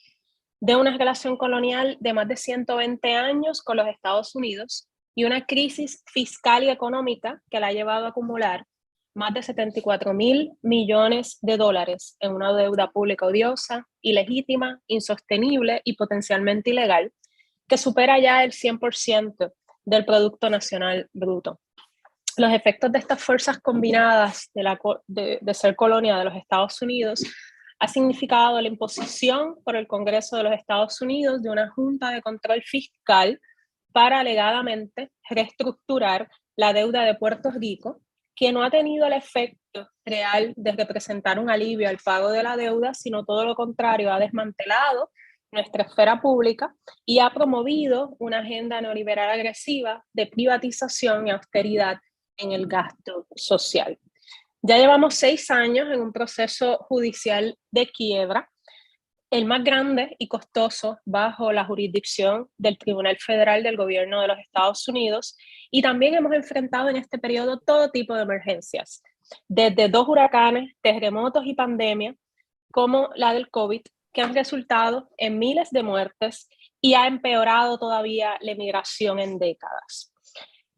de una relación colonial de más de 120 años con los Estados Unidos y una crisis fiscal y económica que la ha llevado a acumular más de 74.000 millones de dólares en una deuda pública odiosa, ilegítima, insostenible y potencialmente ilegal, que supera ya el 100% del Producto Nacional Bruto. Los efectos de estas fuerzas combinadas de ser colonia de los Estados Unidos ha significado la imposición por el Congreso de los Estados Unidos de una Junta de Control Fiscal para alegadamente reestructurar la deuda de Puerto Rico, que no ha tenido el efecto real de representar un alivio al pago de la deuda, sino todo lo contrario, ha desmantelado nuestra esfera pública y ha promovido una agenda neoliberal agresiva de privatización y austeridad en el gasto social. Ya llevamos 6 años en un proceso judicial de quiebra, el más grande y costoso bajo la jurisdicción del Tribunal Federal del Gobierno de los Estados Unidos, y también hemos enfrentado en este periodo todo tipo de emergencias, desde 2 huracanes, terremotos y pandemia, como la del COVID, que han resultado en miles de muertes y ha empeorado todavía la emigración en décadas.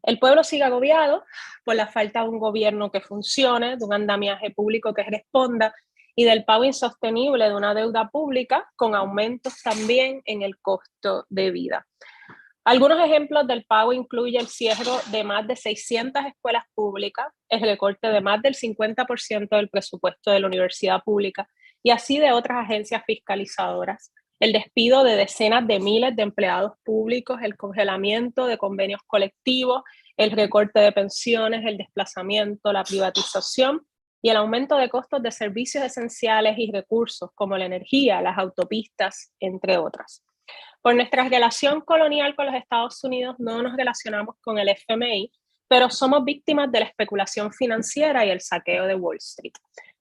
El pueblo sigue agobiado por la falta de un gobierno que funcione, de un andamiaje público que responda y del pago insostenible de una deuda pública con aumentos también en el costo de vida. Algunos ejemplos del pago incluyen el cierre de más de 600 escuelas públicas, el recorte de más del 50% del presupuesto de la universidad pública y así de otras agencias fiscalizadoras, el despido de decenas de miles de empleados públicos, el congelamiento de convenios colectivos, el recorte de pensiones, el desplazamiento, la privatización y el aumento de costos de servicios esenciales y recursos como la energía, las autopistas, entre otras. Por nuestra relación colonial con los Estados Unidos no nos relacionamos con el FMI, pero somos víctimas de la especulación financiera y el saqueo de Wall Street.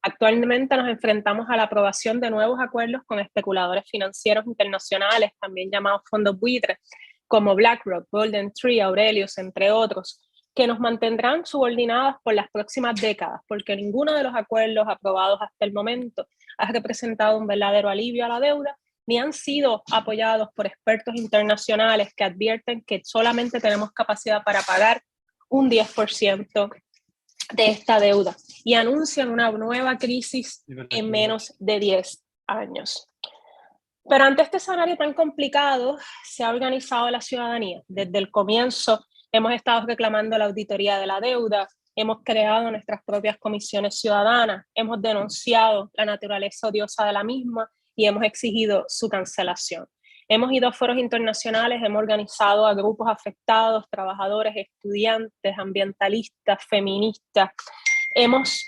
Actualmente nos enfrentamos a la aprobación de nuevos acuerdos con especuladores financieros internacionales, también llamados fondos buitres, como BlackRock, Golden Tree, Aurelius, entre otros, que nos mantendrán subordinadas por las próximas décadas, porque ninguno de los acuerdos aprobados hasta el momento ha representado un verdadero alivio a la deuda, ni han sido apoyados por expertos internacionales que advierten que solamente tenemos capacidad para pagar un 10% de esta deuda y anuncian una nueva crisis en menos de 10 años. Pero ante este escenario tan complicado, se ha organizado la ciudadanía. Desde el comienzo hemos estado reclamando la auditoría de la deuda, hemos creado nuestras propias comisiones ciudadanas, hemos denunciado la naturaleza odiosa de la misma y hemos exigido su cancelación. Hemos ido a foros internacionales, hemos organizado a grupos afectados, trabajadores, estudiantes, ambientalistas, feministas. Hemos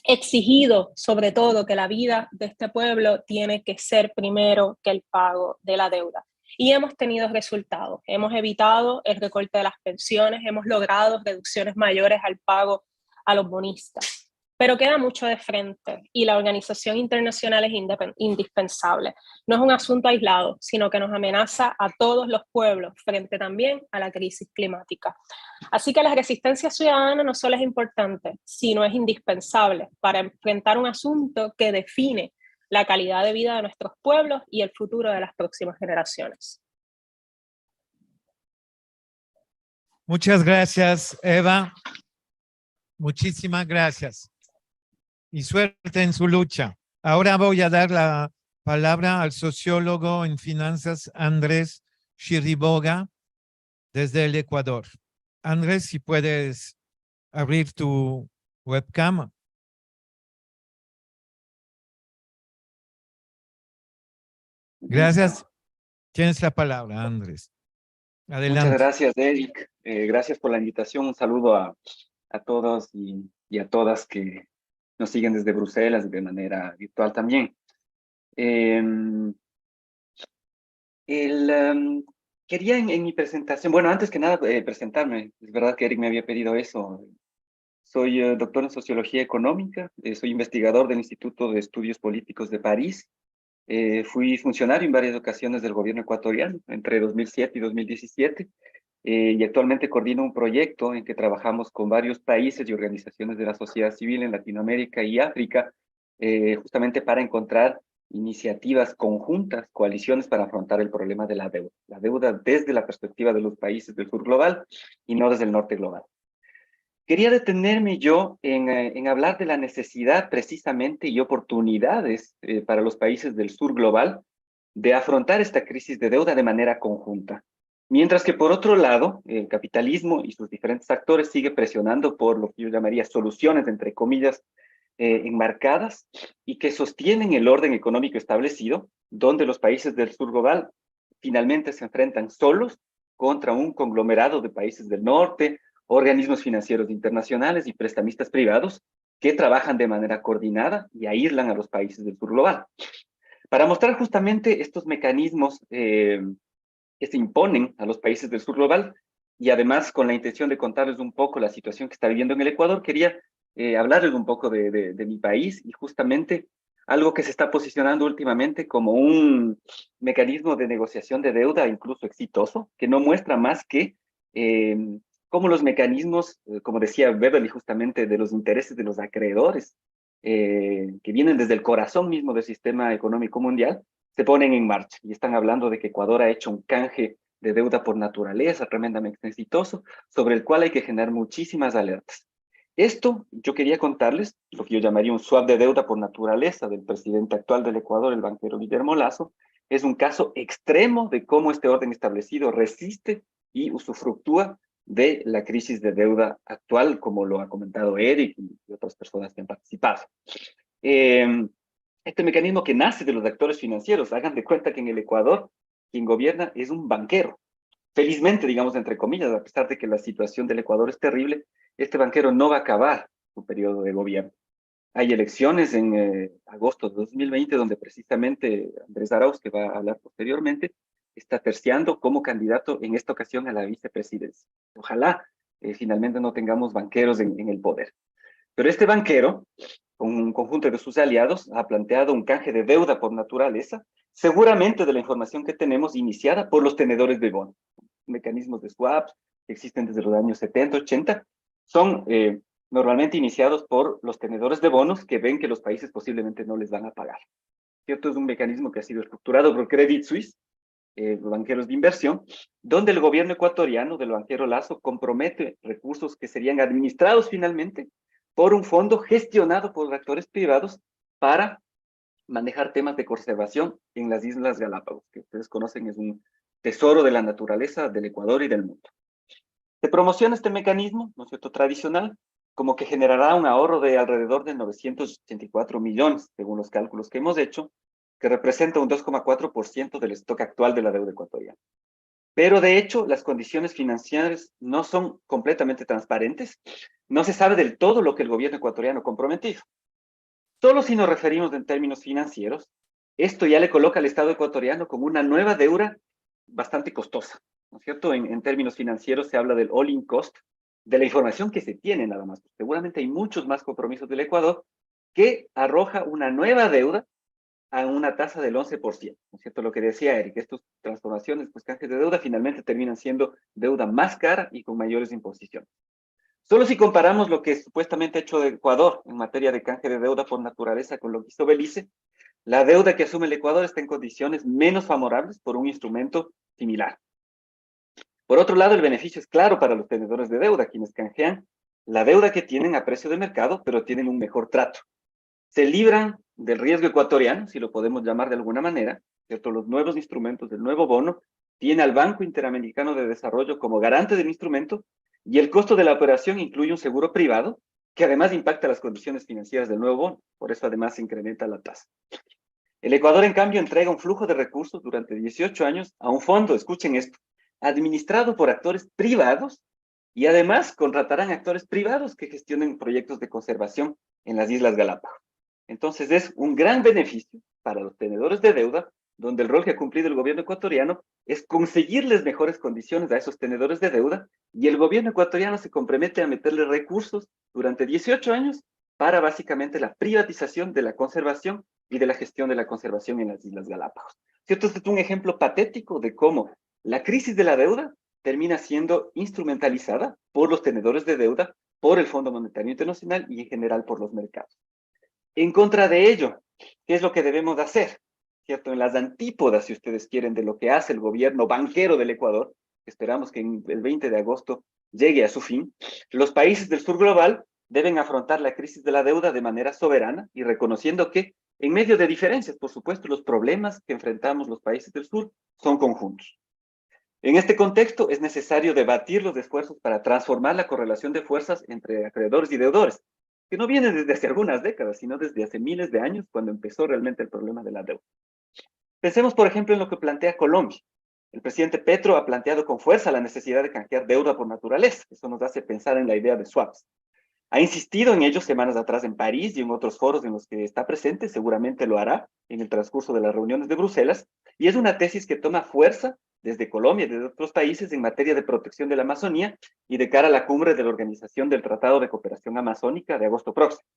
exigido sobre todo que la vida de este pueblo tiene que ser primero que el pago de la deuda. Y hemos tenido resultados. Hemos evitado el recorte de las pensiones, hemos logrado reducciones mayores al pago a los bonistas. Pero queda mucho de frente y la organización internacional es indispensable. No es un asunto aislado, sino que nos amenaza a todos los pueblos frente también a la crisis climática. Así que la resistencia ciudadana no solo es importante, sino es indispensable para enfrentar un asunto que define la calidad de vida de nuestros pueblos y el futuro de las próximas generaciones. Muchas gracias, Eva. Muchísimas gracias. Y suerte en su lucha. Ahora voy a dar la palabra al sociólogo en finanzas Andrés Chiriboga desde el Ecuador. Andrés, si puedes abrir tu webcam. Gracias. Tienes la palabra, Andrés. Muchas Adelante. gracias, Eric. Gracias por la invitación. Un saludo a todos y a todas que nos siguen desde Bruselas de manera virtual también. Quería en mi presentación, bueno, antes que nada presentarme. Es verdad que Eric me había pedido eso. Soy doctor en Sociología Económica, soy investigador del Instituto de Estudios Políticos de París. Fui funcionario en varias ocasiones del gobierno ecuatoriano, entre 2007 y 2017, y actualmente coordino un proyecto en que trabajamos con varios países y organizaciones de la sociedad civil en Latinoamérica y África, justamente para encontrar iniciativas conjuntas, coaliciones para afrontar el problema de la deuda desde la perspectiva de los países del sur global y no desde el norte global. Quería detenerme yo en hablar de la necesidad precisamente y oportunidades para los países del sur global de afrontar esta crisis de deuda de manera conjunta. Mientras que por otro lado, el capitalismo y sus diferentes actores sigue presionando por lo que yo llamaría soluciones, entre comillas, enmarcadas y que sostienen el orden económico establecido, donde los países del sur global finalmente se enfrentan solos contra un conglomerado de países del norte, organismos financieros internacionales y prestamistas privados que trabajan de manera coordinada y aíslan a los países del sur global. Para mostrar justamente estos mecanismos que se imponen a los países del sur global, y además con la intención de contarles un poco la situación que está viviendo en el Ecuador, quería hablarles un poco de mi país y justamente algo que se está posicionando últimamente como un mecanismo de negociación de deuda incluso exitoso, que no muestra más que cómo los mecanismos, como decía Beverly justamente, de los intereses de los acreedores, que vienen desde el corazón mismo del sistema económico mundial, se ponen en marcha. Y están hablando de que Ecuador ha hecho un canje de deuda por naturaleza tremendamente exitoso, sobre el cual hay que generar muchísimas alertas. Esto yo quería contarles, lo que yo llamaría un swap de deuda por naturaleza del presidente actual del Ecuador, el banquero Guillermo Lasso, es un caso extremo de cómo este orden establecido resiste y usufructúa de la crisis de deuda actual, como lo ha comentado Eric y otras personas que han participado. Este mecanismo que nace de los actores financieros, hagan de cuenta que en el Ecuador quien gobierna es un banquero. Felizmente, digamos, entre comillas, a pesar de que la situación del Ecuador es terrible, este banquero no va a acabar su periodo de gobierno. Hay elecciones en agosto de 2020, donde precisamente Andrés Arauz, que va a hablar posteriormente, está terciando como candidato en esta ocasión a la vicepresidencia. Ojalá finalmente no tengamos banqueros en el poder. Pero este banquero, con un conjunto de sus aliados, ha planteado un canje de deuda por naturaleza, seguramente de la información que tenemos iniciada por los tenedores de bonos. Mecanismos de swaps que existen desde los años 70, 80, son normalmente iniciados por los tenedores de bonos que ven que los países posiblemente no les van a pagar. ¿Cierto? Es un mecanismo que ha sido estructurado por Credit Suisse, los banqueros de inversión, donde el gobierno ecuatoriano del banquero Lasso compromete recursos que serían administrados finalmente por un fondo gestionado por actores privados para manejar temas de conservación en las Islas Galápagos, que ustedes conocen, es un tesoro de la naturaleza del Ecuador y del mundo. Se promociona este mecanismo, ¿no es cierto?, tradicional, como que generará un ahorro de alrededor de 984 millones, según los cálculos que hemos hecho, que representa un 2,4% del stock actual de la deuda ecuatoriana. Pero de hecho, las condiciones financieras no son completamente transparentes. No se sabe del todo lo que el gobierno ecuatoriano ha comprometido. Solo si nos referimos en términos financieros, esto ya le coloca al Estado ecuatoriano como una nueva deuda bastante costosa, ¿no es cierto? En términos financieros se habla del all-in cost, de la información que se tiene nada más. Seguramente hay muchos más compromisos del Ecuador que arroja una nueva deuda a una tasa del 11%, ¿no es cierto? Lo que decía Eric, estas transformaciones, pues canjes de deuda finalmente terminan siendo deuda más cara y con mayores imposiciones. Solo si comparamos lo que supuestamente ha hecho Ecuador en materia de canje de deuda por naturaleza con lo que hizo Belice, la deuda que asume el Ecuador está en condiciones menos favorables por un instrumento similar. Por otro lado, el beneficio es claro para los tenedores de deuda, quienes canjean la deuda que tienen a precio de mercado, pero tienen un mejor trato. Se libran del riesgo ecuatoriano, si lo podemos llamar de alguna manera, ¿cierto? Los nuevos instrumentos del nuevo bono tiene al Banco Interamericano de Desarrollo como garante del instrumento y el costo de la operación incluye un seguro privado que además impacta las condiciones financieras del nuevo bono, por eso además se incrementa la tasa. El Ecuador, en cambio, entrega un flujo de recursos durante 18 años a un fondo, escuchen esto, administrado por actores privados y además contratarán actores privados que gestionen proyectos de conservación en las Islas Galápagos. Entonces es un gran beneficio para los tenedores de deuda, donde el rol que ha cumplido el gobierno ecuatoriano es conseguirles mejores condiciones a esos tenedores de deuda, y el gobierno ecuatoriano se compromete a meterle recursos durante 18 años para básicamente la privatización de la conservación y de la gestión de la conservación en las Islas Galápagos. ¿Cierto? Este es un ejemplo patético de cómo la crisis de la deuda termina siendo instrumentalizada por los tenedores de deuda, por el Fondo Monetario Internacional y en general por los mercados. En contra de ello, ¿qué es lo que debemos de hacer? ¿Cierto? En las antípodas, si ustedes quieren, de lo que hace el gobierno banquero del Ecuador, esperamos que el 20 de agosto llegue a su fin, los países del sur global deben afrontar la crisis de la deuda de manera soberana y reconociendo que, en medio de diferencias, por supuesto, los problemas que enfrentamos los países del sur son conjuntos. En este contexto, es necesario debatir los esfuerzos para transformar la correlación de fuerzas entre acreedores y deudores, que no viene desde hace algunas décadas, sino desde hace miles de años, cuando empezó realmente el problema de la deuda. Pensemos, por ejemplo, en lo que plantea Colombia. El presidente Petro ha planteado con fuerza la necesidad de canjear deuda por naturaleza. Eso nos hace pensar en la idea de swaps. Ha insistido en ello semanas atrás en París y en otros foros en los que está presente, seguramente lo hará en el transcurso de las reuniones de Bruselas, y es una tesis que toma fuerza desde Colombia y desde otros países en materia de protección de la Amazonía y de cara a la cumbre de la Organización del Tratado de Cooperación Amazónica de agosto próximo.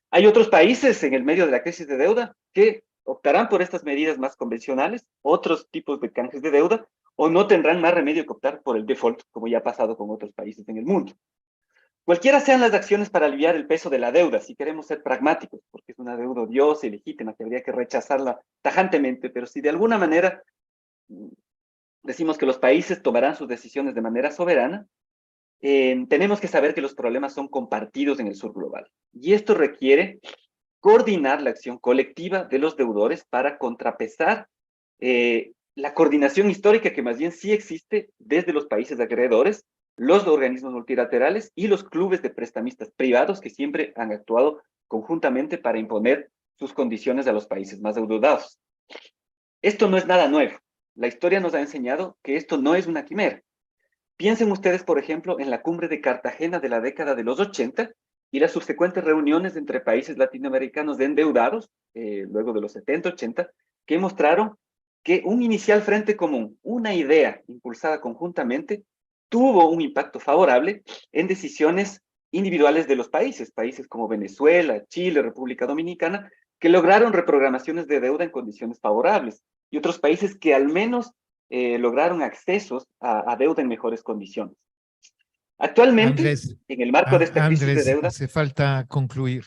Hay otros países en el medio de la crisis de deuda que optarán por estas medidas más convencionales, otros tipos de canjes de deuda, o no tendrán más remedio que optar por el default, como ya ha pasado con otros países en el mundo. Cualquiera sean las acciones para aliviar el peso de la deuda, si queremos ser pragmáticos, porque es una deuda odiosa y legítima que habría que rechazarla tajantemente, pero si de alguna manera decimos que los países tomarán sus decisiones de manera soberana, tenemos que saber que los problemas son compartidos en el sur global. Y esto requiere coordinar la acción colectiva de los deudores para contrapesar la coordinación histórica que más bien sí existe desde los países acreedores, los organismos multilaterales y los clubes de prestamistas privados que siempre han actuado conjuntamente para imponer sus condiciones a los países más endeudados. Esto no es nada nuevo. La historia nos ha enseñado que esto no es una quimera. Piensen ustedes, por ejemplo, en la cumbre de Cartagena de la década de los 80 y las subsecuentes reuniones entre países latinoamericanos de endeudados, luego de los 70, 80, que mostraron que un inicial frente común, una idea impulsada conjuntamente, tuvo un impacto favorable en decisiones individuales de los países como Venezuela, Chile, República Dominicana, que lograron reprogramaciones de deuda en condiciones favorables, y otros países que al menos lograron accesos a deuda en mejores condiciones. Actualmente, Andrés, en el marco de esta crisis de deuda... hace falta concluir.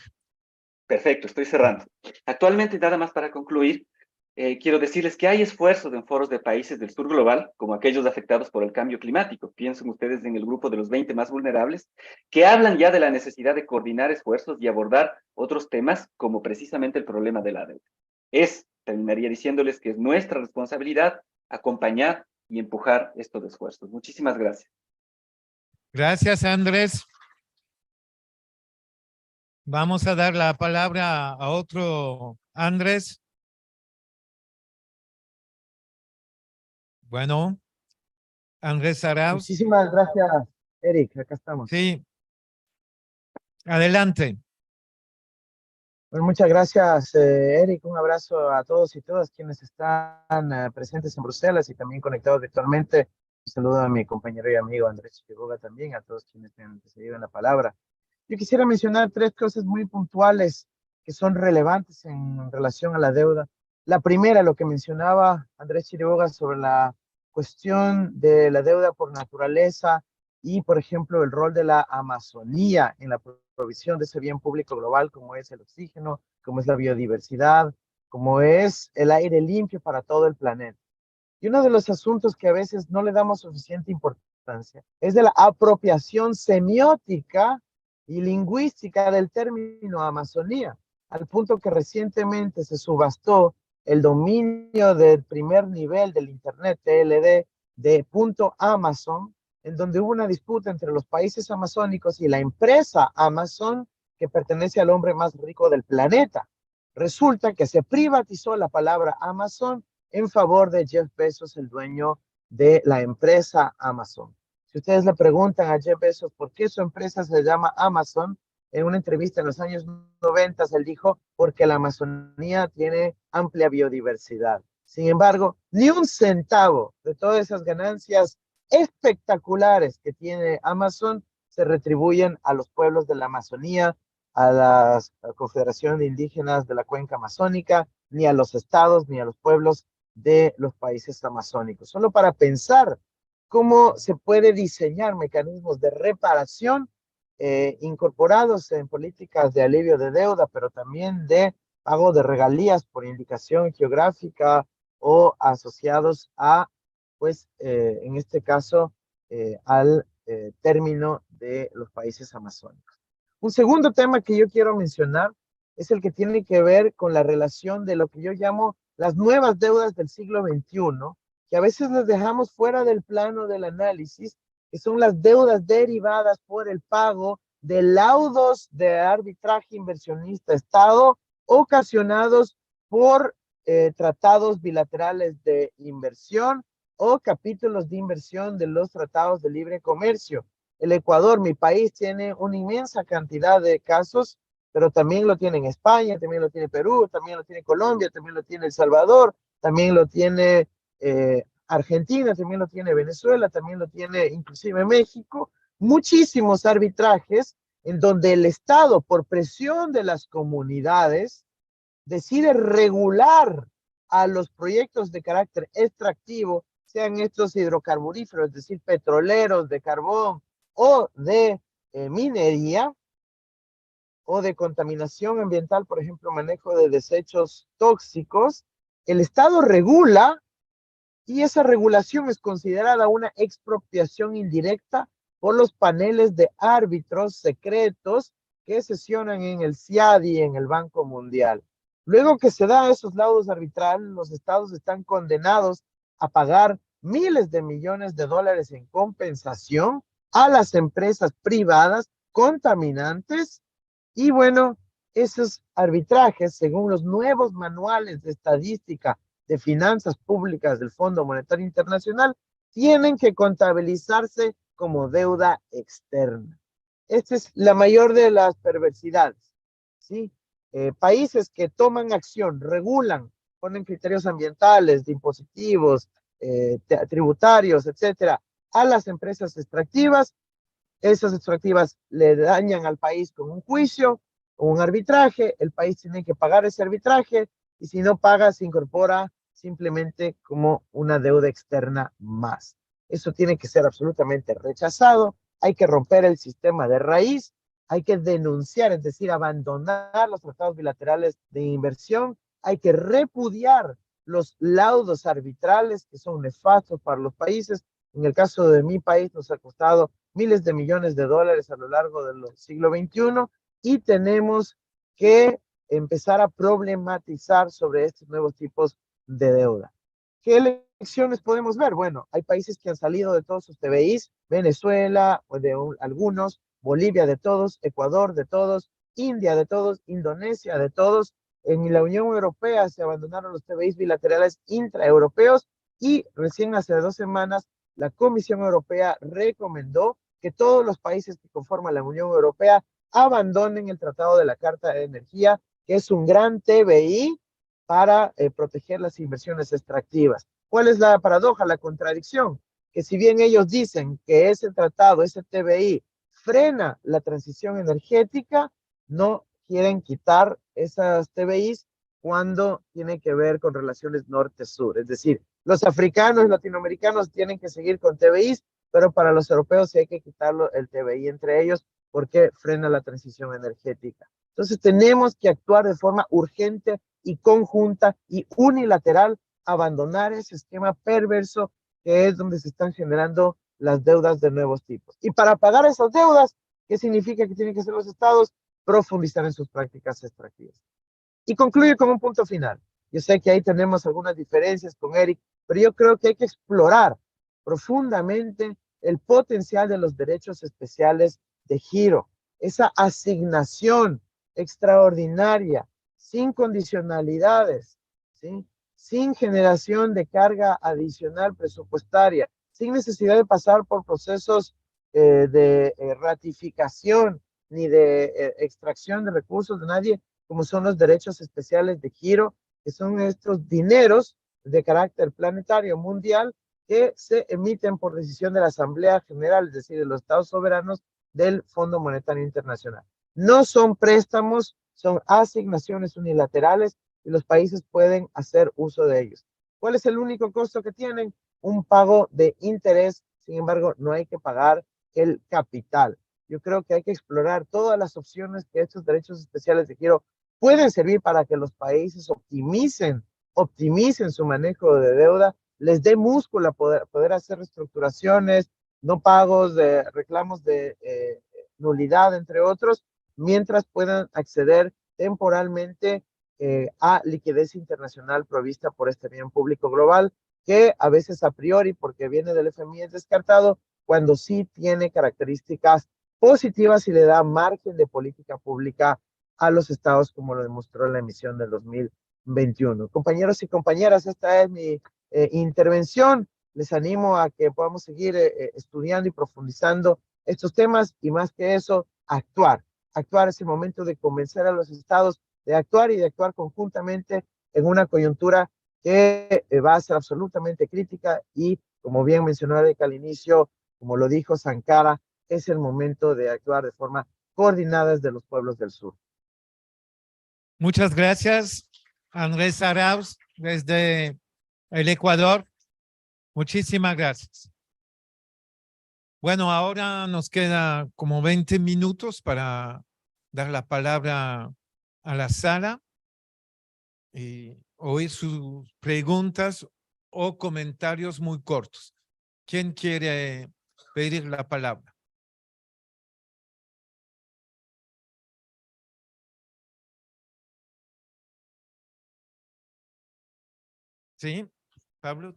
Perfecto, estoy cerrando. Actualmente, nada más para concluir, quiero decirles que hay esfuerzos en foros de países del sur global, como aquellos afectados por el cambio climático, piensen ustedes en el grupo de los 20 más vulnerables, que hablan ya de la necesidad de coordinar esfuerzos y abordar otros temas, como precisamente el problema de la deuda. Terminaría diciéndoles que es nuestra responsabilidad acompañar y empujar estos esfuerzos. Muchísimas gracias. Gracias, Andrés. Vamos a dar la palabra a otro Andrés. Bueno, Andrés Arauz. Muchísimas gracias, Eric. Acá estamos. Sí. Adelante. Bueno, muchas gracias, Eric. Un abrazo a todos y todas quienes están presentes en Bruselas y también conectados virtualmente. Un saludo a mi compañero y amigo Andrés Chiriboga también, a todos quienes me han precedido en la palabra. Yo quisiera mencionar tres cosas muy puntuales que son relevantes en relación a la deuda. La primera, lo que mencionaba Andrés Chiriboga sobre la cuestión de la deuda por naturaleza y, por ejemplo, el rol de la Amazonía en la provisión de ese bien público global, como es el oxígeno, como es la biodiversidad, como es el aire limpio para todo el planeta. Y uno de los asuntos que a veces no le damos suficiente importancia es de la apropiación semiótica y lingüística del término Amazonía, al punto que recientemente se subastó el dominio del primer nivel del Internet TLD de .amazon, en donde hubo una disputa entre los países amazónicos y la empresa Amazon, que pertenece al hombre más rico del planeta. Resulta que se privatizó la palabra Amazon en favor de Jeff Bezos, el dueño de la empresa Amazon. Si ustedes le preguntan a Jeff Bezos por qué su empresa se llama Amazon, en una entrevista en los años 90, él dijo, porque la Amazonía tiene amplia biodiversidad. Sin embargo, ni un centavo de todas esas ganancias espectaculares que tiene Amazon se retribuyen a los pueblos de la Amazonía, a la Confederación de Indígenas de la Cuenca Amazónica, ni a los estados, ni a los pueblos de los países amazónicos. Solo para pensar cómo se puede diseñar mecanismos de reparación incorporados en políticas de alivio de deuda, pero también de pago de regalías por indicación geográfica o asociados a, pues, en este caso, al término de los países amazónicos. Un segundo tema que yo quiero mencionar es el que tiene que ver con la relación de lo que yo llamo las nuevas deudas del siglo XXI, que a veces las dejamos fuera del plano del análisis, que son las deudas derivadas por el pago de laudos de arbitraje inversionista-Estado ocasionados por tratados bilaterales de inversión o capítulos de inversión de los tratados de libre comercio. El Ecuador, mi país, tiene una inmensa cantidad de casos, pero también lo tiene en España, también lo tiene Perú, también lo tiene Colombia, también lo tiene El Salvador, también lo tiene Argentina, también lo tiene Venezuela, también lo tiene inclusive México, muchísimos arbitrajes en donde el Estado, por presión de las comunidades, decide regular a los proyectos de carácter extractivo, sean estos hidrocarburíferos, es decir, petroleros, de carbón o de minería, o de contaminación ambiental, por ejemplo, manejo de desechos tóxicos. El Estado regula y esa regulación es considerada una expropiación indirecta por los paneles de árbitros secretos que sesionan en el CIADI, en el Banco Mundial. Luego que se dan esos laudos arbitrales, los estados están condenados a pagar miles de millones de dólares en compensación a las empresas privadas contaminantes. Y bueno, esos arbitrajes, según los nuevos manuales de estadística de finanzas públicas del Fondo Monetario Internacional, tienen que contabilizarse como deuda externa. Esta es la mayor de las perversidades, ¿sí? Países que toman acción, regulan, ponen criterios ambientales, de impositivos, tributarios, etcétera, a las empresas extractivas. Esas extractivas le dañan al país con un juicio, un arbitraje, el país tiene que pagar ese arbitraje y si no paga se incorpora simplemente como una deuda externa más. Eso tiene que ser absolutamente rechazado, hay que romper el sistema de raíz, hay que denunciar, es decir, abandonar los tratados bilaterales de inversión, hay que repudiar los laudos arbitrales que son nefastos para los países. En el caso de mi país nos ha costado miles de millones de dólares a lo largo del siglo XXI y tenemos que empezar a problematizar sobre estos nuevos tipos de deuda. ¿Qué lecciones podemos ver? Bueno, hay países que han salido de todos sus TBIs, Venezuela, o de algunos, Bolivia de todos, Ecuador de todos, India de todos, Indonesia de todos. En la Unión Europea se abandonaron los TBIs bilaterales intraeuropeos y recién hace 2 semanas la Comisión Europea recomendó que todos los países que conforman la Unión Europea abandonen el Tratado de la Carta de Energía, que es un gran TBI para proteger las inversiones extractivas. ¿Cuál es la paradoja, la contradicción? Que si bien ellos dicen que ese tratado, ese TBI, frena la transición energética, no quieren quitar esas TBIs cuando tiene que ver con relaciones norte-sur. Es decir, los africanos y latinoamericanos tienen que seguir con TBIs, pero para los europeos sí hay que quitarlo el TBI entre ellos porque frena la transición energética. Entonces tenemos que actuar de forma urgente y conjunta y unilateral, abandonar ese esquema perverso que es donde se están generando las deudas de nuevos tipos. Y para pagar esas deudas, ¿qué significa que tienen que hacer los estados? Profundizar en sus prácticas extractivas. Y concluye con un punto final. Yo sé que ahí tenemos algunas diferencias con Eric, pero yo creo que hay que explorar profundamente el potencial de los derechos especiales de giro, esa asignación extraordinaria, sin condicionalidades, ¿sí? sin generación de carga adicional presupuestaria, sin necesidad de pasar por procesos de ratificación ni de extracción de recursos de nadie, como son los derechos especiales de giro, que son estos dineros de carácter planetario mundial que se emiten por decisión de la Asamblea General, es decir, de los Estados soberanos del Fondo Monetario Internacional. No son préstamos, son asignaciones unilaterales y los países pueden hacer uso de ellos. ¿Cuál es el único costo que tienen? Un pago de interés, sin embargo, no hay que pagar el capital. Yo creo que hay que explorar todas las opciones que estos derechos especiales de giro pueden servir para que los países optimicen su manejo de deuda, les dé músculo a poder hacer reestructuraciones, no pagos de reclamos de nulidad, entre otros, mientras puedan acceder temporalmente a liquidez internacional provista por este bien público global, que a veces a priori, porque viene del FMI, es descartado, cuando sí tiene características positivas y le da margen de política pública a los estados, como lo demostró la emisión del 2021. Compañeros y compañeras, esta es mi intervención. Les animo a que podamos seguir estudiando y profundizando estos temas y más que eso, actuar. Actuar es el momento de convencer a los estados de actuar y de actuar conjuntamente en una coyuntura que va a ser absolutamente crítica y, como bien mencionó Erika al inicio, como lo dijo Sankara, es el momento de actuar de forma coordinada desde los pueblos del sur. Muchas gracias, Andrés Arauz, desde el Ecuador. Muchísimas gracias. Bueno, ahora nos queda como 20 minutos para dar la palabra a la sala y oír sus preguntas o comentarios muy cortos. ¿Quién quiere pedir la palabra? Sí, Pablo.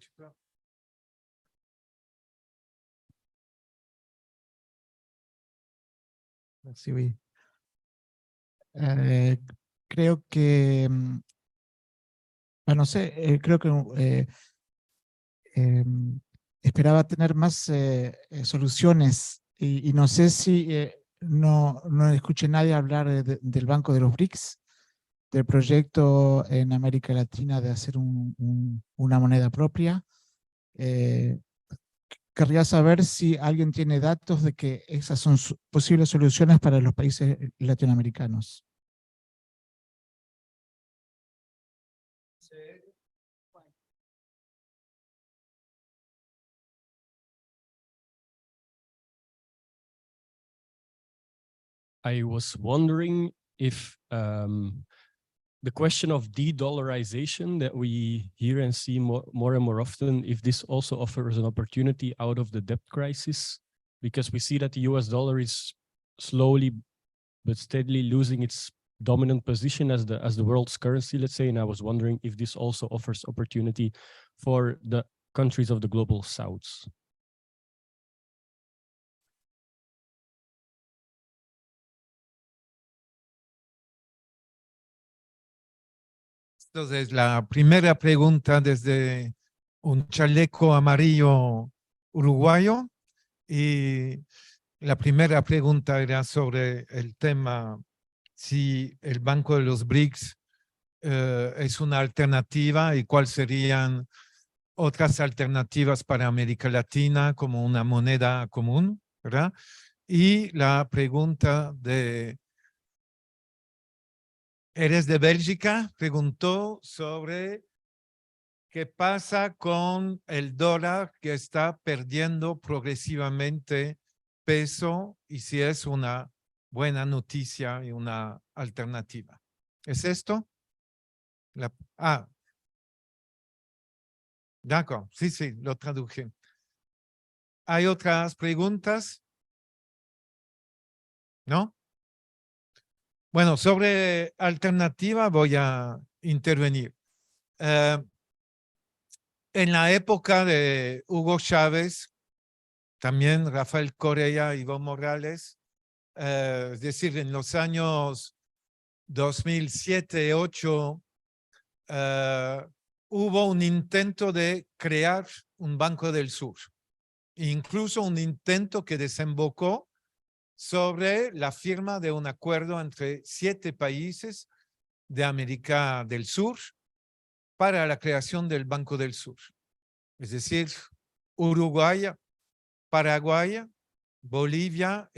Sí, creo que, bueno, no sé, creo que esperaba tener más soluciones y no sé si no escuché nadie hablar del Banco de los BRICS, del proyecto en América Latina de hacer una moneda propia. Querría saber si alguien tiene datos de que esas son posibles soluciones para los países latinoamericanos. I was wondering if the question of de-dollarization that we hear and see more and more often, if this also offers an opportunity out of the debt crisis, because we see that the US dollar is slowly but steadily losing its dominant position as the world's currency, let's say, and I was wondering if this also offers opportunity for the countries of the global south. Entonces, la primera pregunta desde un chaleco amarillo uruguayo y la primera pregunta era sobre el tema si el Banco de los BRICS es una alternativa y cuáles serían otras alternativas para América Latina como una moneda común, ¿verdad? Y la pregunta de ¿eres de Bélgica? Preguntó sobre qué pasa con el dólar que está perdiendo progresivamente peso y si es una buena noticia y una alternativa. ¿Es esto? D'accord, sí, lo traduje. ¿Hay otras preguntas? ¿No? Bueno, sobre alternativa voy a intervenir. En la época de Hugo Chávez, también Rafael Correa y Evo Morales, es decir, en los años 2007-2008, hubo un intento de crear un Banco del Sur, incluso un intento que desembocó sobre la firma de un acuerdo entre 7 países de América del Sur para la creación del Banco del Sur. Es decir, Uruguay, Paraguay, Bolivia,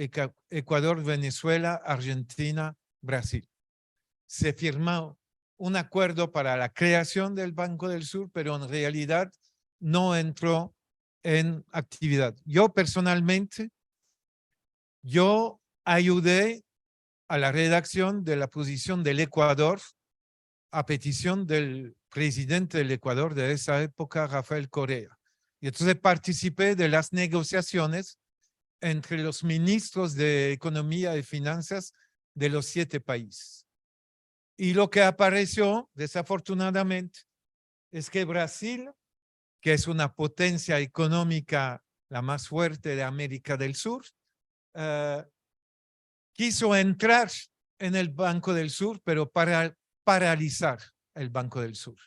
Ecuador, Venezuela, Argentina, Brasil. Se firmó un acuerdo para la creación del Banco del Sur, pero en realidad no entró en actividad. Yo personalmente, yo ayudé a la redacción de la posición del Ecuador a petición del presidente del Ecuador de esa época, Rafael Correa. Y entonces participé de las negociaciones entre los ministros de Economía y Finanzas de los 7 países. Y lo que apareció, desafortunadamente, es que Brasil, que es una potencia económica la más fuerte de América del Sur, quiso entrar en el Banco del Sur, pero para paralizar el Banco del Sur.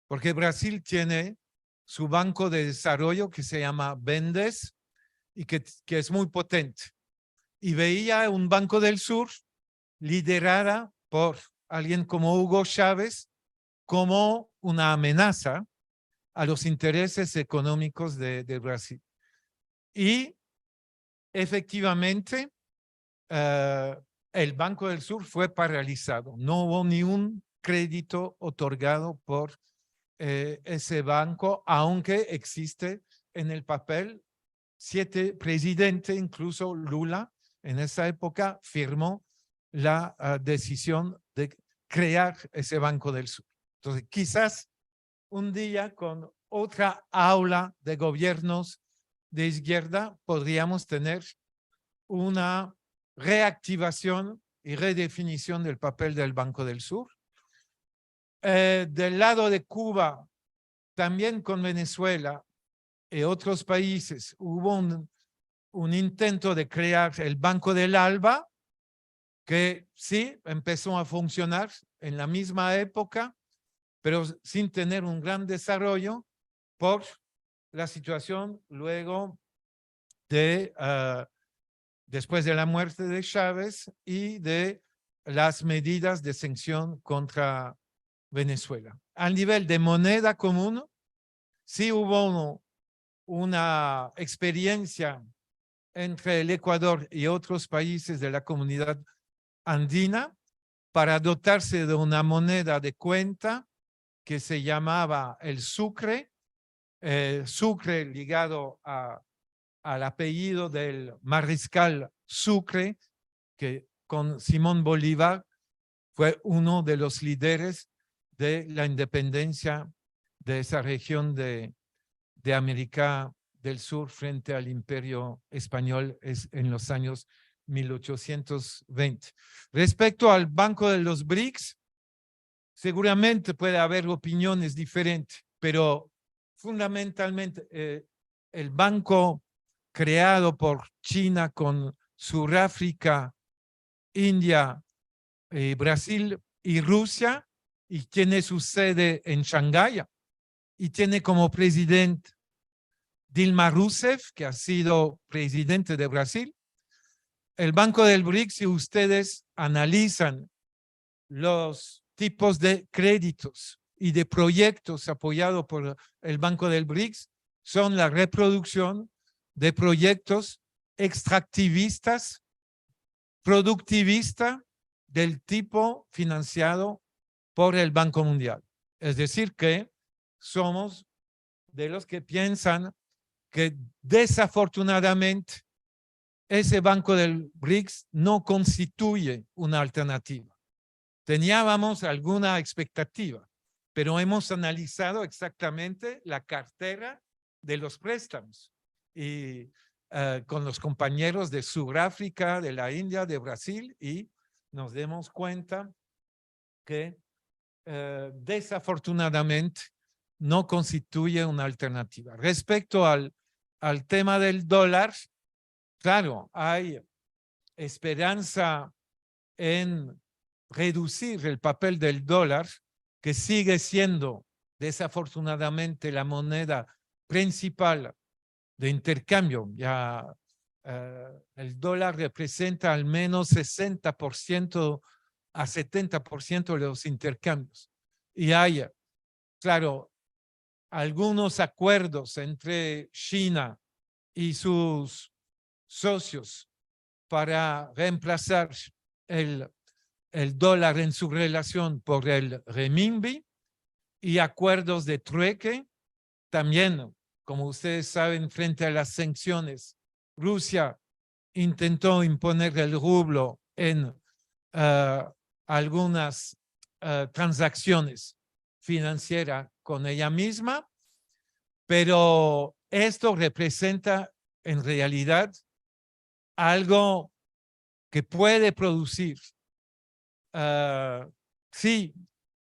Porque Brasil tiene su banco de desarrollo que se llama BNDES y que es muy potente. Y veía un Banco del Sur liderada por alguien como Hugo Chávez como una amenaza a los intereses económicos de Brasil. Y efectivamente, el Banco del Sur fue paralizado. No hubo ni un crédito otorgado por ese banco, aunque existe en el papel 7 presidentes, incluso Lula, en esa época firmó la decisión de crear ese Banco del Sur. Entonces, quizás un día con otra aula de gobiernos de izquierda podríamos tener una reactivación y redefinición del papel del Banco del Sur. Del lado de Cuba, también con Venezuela y otros países, hubo un intento de crear el Banco del ALBA, que sí empezó a funcionar en la misma época, pero sin tener un gran desarrollo por la situación luego de después de la muerte de Chávez y de las medidas de sanción contra Venezuela. A nivel de moneda común, sí hubo una experiencia entre el Ecuador y otros países de la comunidad andina para dotarse de una moneda de cuenta que se llamaba el Sucre, Sucre ligado al apellido del mariscal Sucre, que con Simón Bolívar fue uno de los líderes de la independencia de esa región de América del Sur frente al Imperio Español en los años 1820. Respecto al Banco de los BRICS, seguramente puede haber opiniones diferentes, pero fundamentalmente el banco creado por China con Sudáfrica, India, Brasil y Rusia, y tiene su sede en Shanghái, y tiene como presidente Dilma Rousseff, que ha sido presidente de Brasil. El Banco del BRICS, si ustedes analizan los tipos de créditos y de proyectos apoyados por el Banco del BRICS, son la reproducción de proyectos extractivistas, productivistas del tipo financiado por el Banco Mundial. Es decir, que somos de los que piensan que desafortunadamente ese Banco del BRICS no constituye una alternativa. Teníamos alguna expectativa, pero hemos analizado exactamente la cartera de los préstamos y con los compañeros de Sudáfrica, de la India, de Brasil, y nos demos cuenta que desafortunadamente no constituye una alternativa. Respecto al tema del dólar, claro, hay esperanza en reducir el papel del dólar, que sigue siendo desafortunadamente la moneda principal de intercambio. Ya el dólar representa al menos 60% a 70% de los intercambios. Y hay, claro, algunos acuerdos entre China y sus socios para reemplazar el dólar en su relación por el renminbi y acuerdos de trueque. También, como ustedes saben, frente a las sanciones, Rusia intentó imponer el rublo en algunas transacciones financieras con ella misma, pero esto representa en realidad algo que puede producir, sí,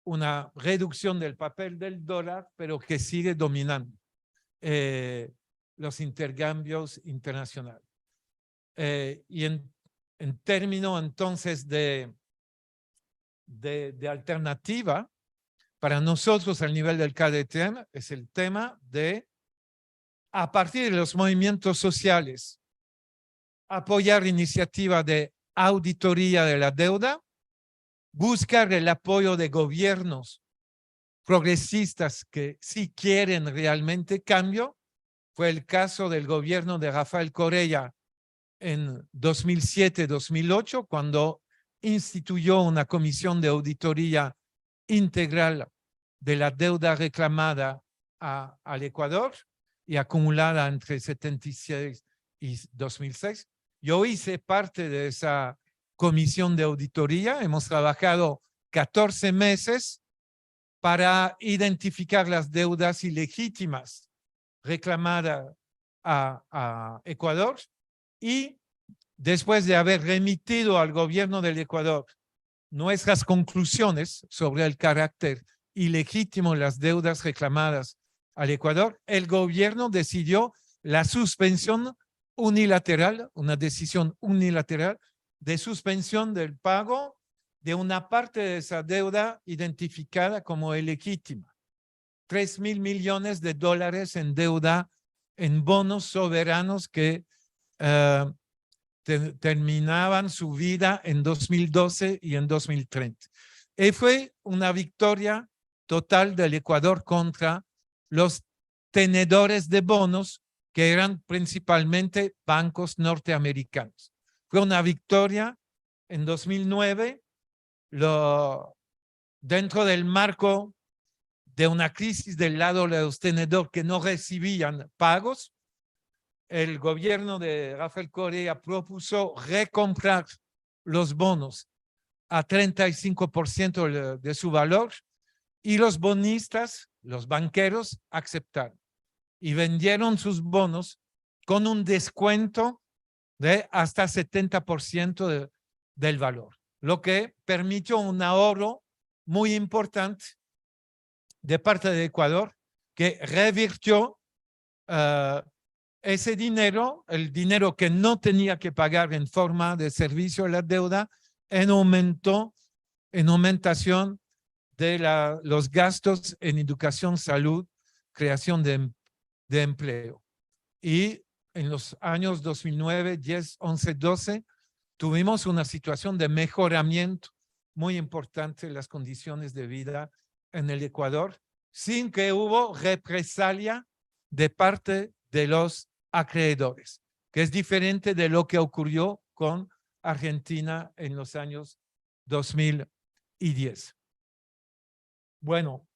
una reducción del papel del dólar, pero que sigue dominando los intercambios internacionales. Y en términos entonces de alternativa, para nosotros al nivel del KDTM es el tema de, a partir de los movimientos sociales, apoyar iniciativas de auditoría de la deuda, buscar el apoyo de gobiernos progresistas que sí quieren realmente cambio. Fue el caso del gobierno de Rafael Correa en 2007-2008, cuando instituyó una comisión de auditoría integral de la deuda reclamada al Ecuador y acumulada entre 76 y 2006. Yo hice parte de esa comisión de auditoría. Hemos trabajado 14 meses para identificar las deudas ilegítimas reclamadas a Ecuador, y después de haber remitido al gobierno del Ecuador nuestras conclusiones sobre el carácter ilegítimo de las deudas reclamadas al Ecuador, el gobierno decidió la suspensión unilateral, una decisión unilateral de suspensión del pago de una parte de esa deuda identificada como ilegítima. 3.000 millones de dólares en deuda, en bonos soberanos que terminaban su vida en 2012 y en 2030. Y fue una victoria total del Ecuador contra los tenedores de bonos, que eran principalmente bancos norteamericanos. Fue una victoria en 2009, dentro del marco de una crisis del lado de los tenedores que no recibían pagos. El gobierno de Rafael Correa propuso recomprar los bonos a 35% de su valor, y los bonistas, los banqueros, aceptaron y vendieron sus bonos con un descuento de hasta 70% del valor, lo que permitió un ahorro muy importante de parte de Ecuador, que revirtió ese dinero, el dinero que no tenía que pagar en forma de servicio a la deuda, en aumentación de los gastos en educación, salud, creación de empleo. Y en los años 2009, 10, 11, 12, tuvimos una situación de mejoramiento muy importante de las condiciones de vida en el Ecuador, sin que hubo represalia de parte de los acreedores, que es diferente de lo que ocurrió con Argentina en los años 2010. Bueno,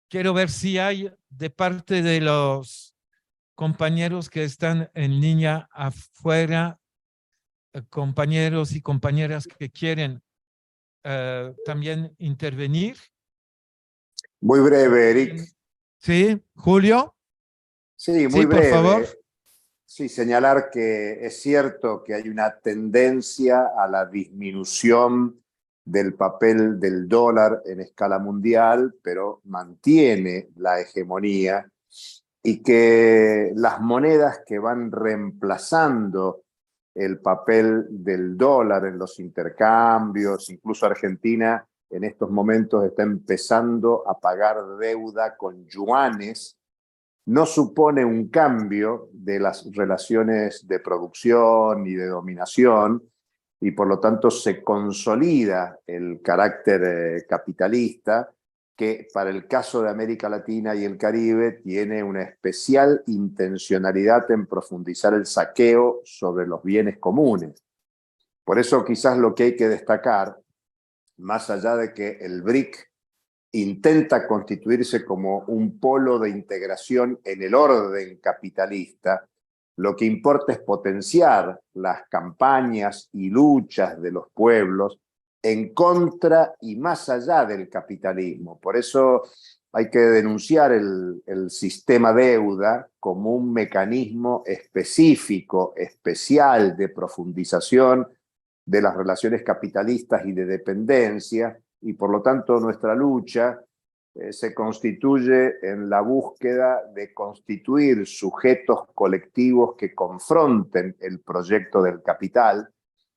quiero ver si hay de parte de los compañeros que están en línea afuera, compañeros y compañeras que quieren también intervenir. Muy breve, Eric. Sí, Julio. Sí, muy sí, breve. Por favor. Sí, señalar que es cierto que hay una tendencia a la disminución del papel del dólar en escala mundial, pero mantiene la hegemonía, y que las monedas que van reemplazando el papel del dólar en los intercambios, incluso Argentina en estos momentos está empezando a pagar deuda con yuanes, no supone un cambio de las relaciones de producción y de dominación, y por lo tanto se consolida el carácter capitalista, que para el caso de América Latina y el Caribe tiene una especial intencionalidad en profundizar el saqueo sobre los bienes comunes. Por eso quizás lo que hay que destacar, más allá de que el BRIC intenta constituirse como un polo de integración en el orden capitalista, lo que importa es potenciar las campañas y luchas de los pueblos en contra y más allá del capitalismo. Por eso hay que denunciar el sistema deuda como un mecanismo específico, especial de profundización de las relaciones capitalistas y de dependencia, y por lo tanto nuestra lucha se constituye en la búsqueda de constituir sujetos colectivos que confronten el proyecto del capital,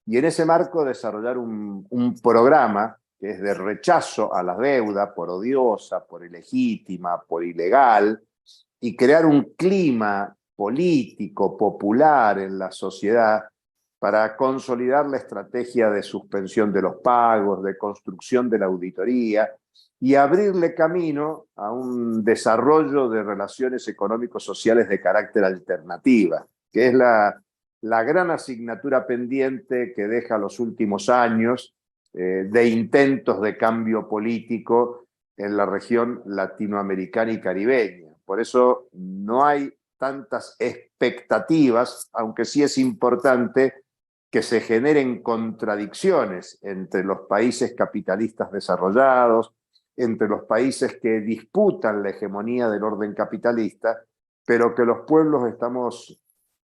y en ese marco desarrollar un programa que es de rechazo a la deuda por odiosa, por ilegítima, por ilegal, y crear un clima político, popular en la sociedad para consolidar la estrategia de suspensión de los pagos, de construcción de la auditoría y abrirle camino a un desarrollo de relaciones económico-sociales de carácter alternativa, que es la gran asignatura pendiente que deja los últimos años de intentos de cambio político en la región latinoamericana y caribeña. Por eso no hay tantas expectativas, aunque sí es importante que se generen contradicciones entre los países capitalistas desarrollados, entre los países que disputan la hegemonía del orden capitalista, pero que los pueblos estamos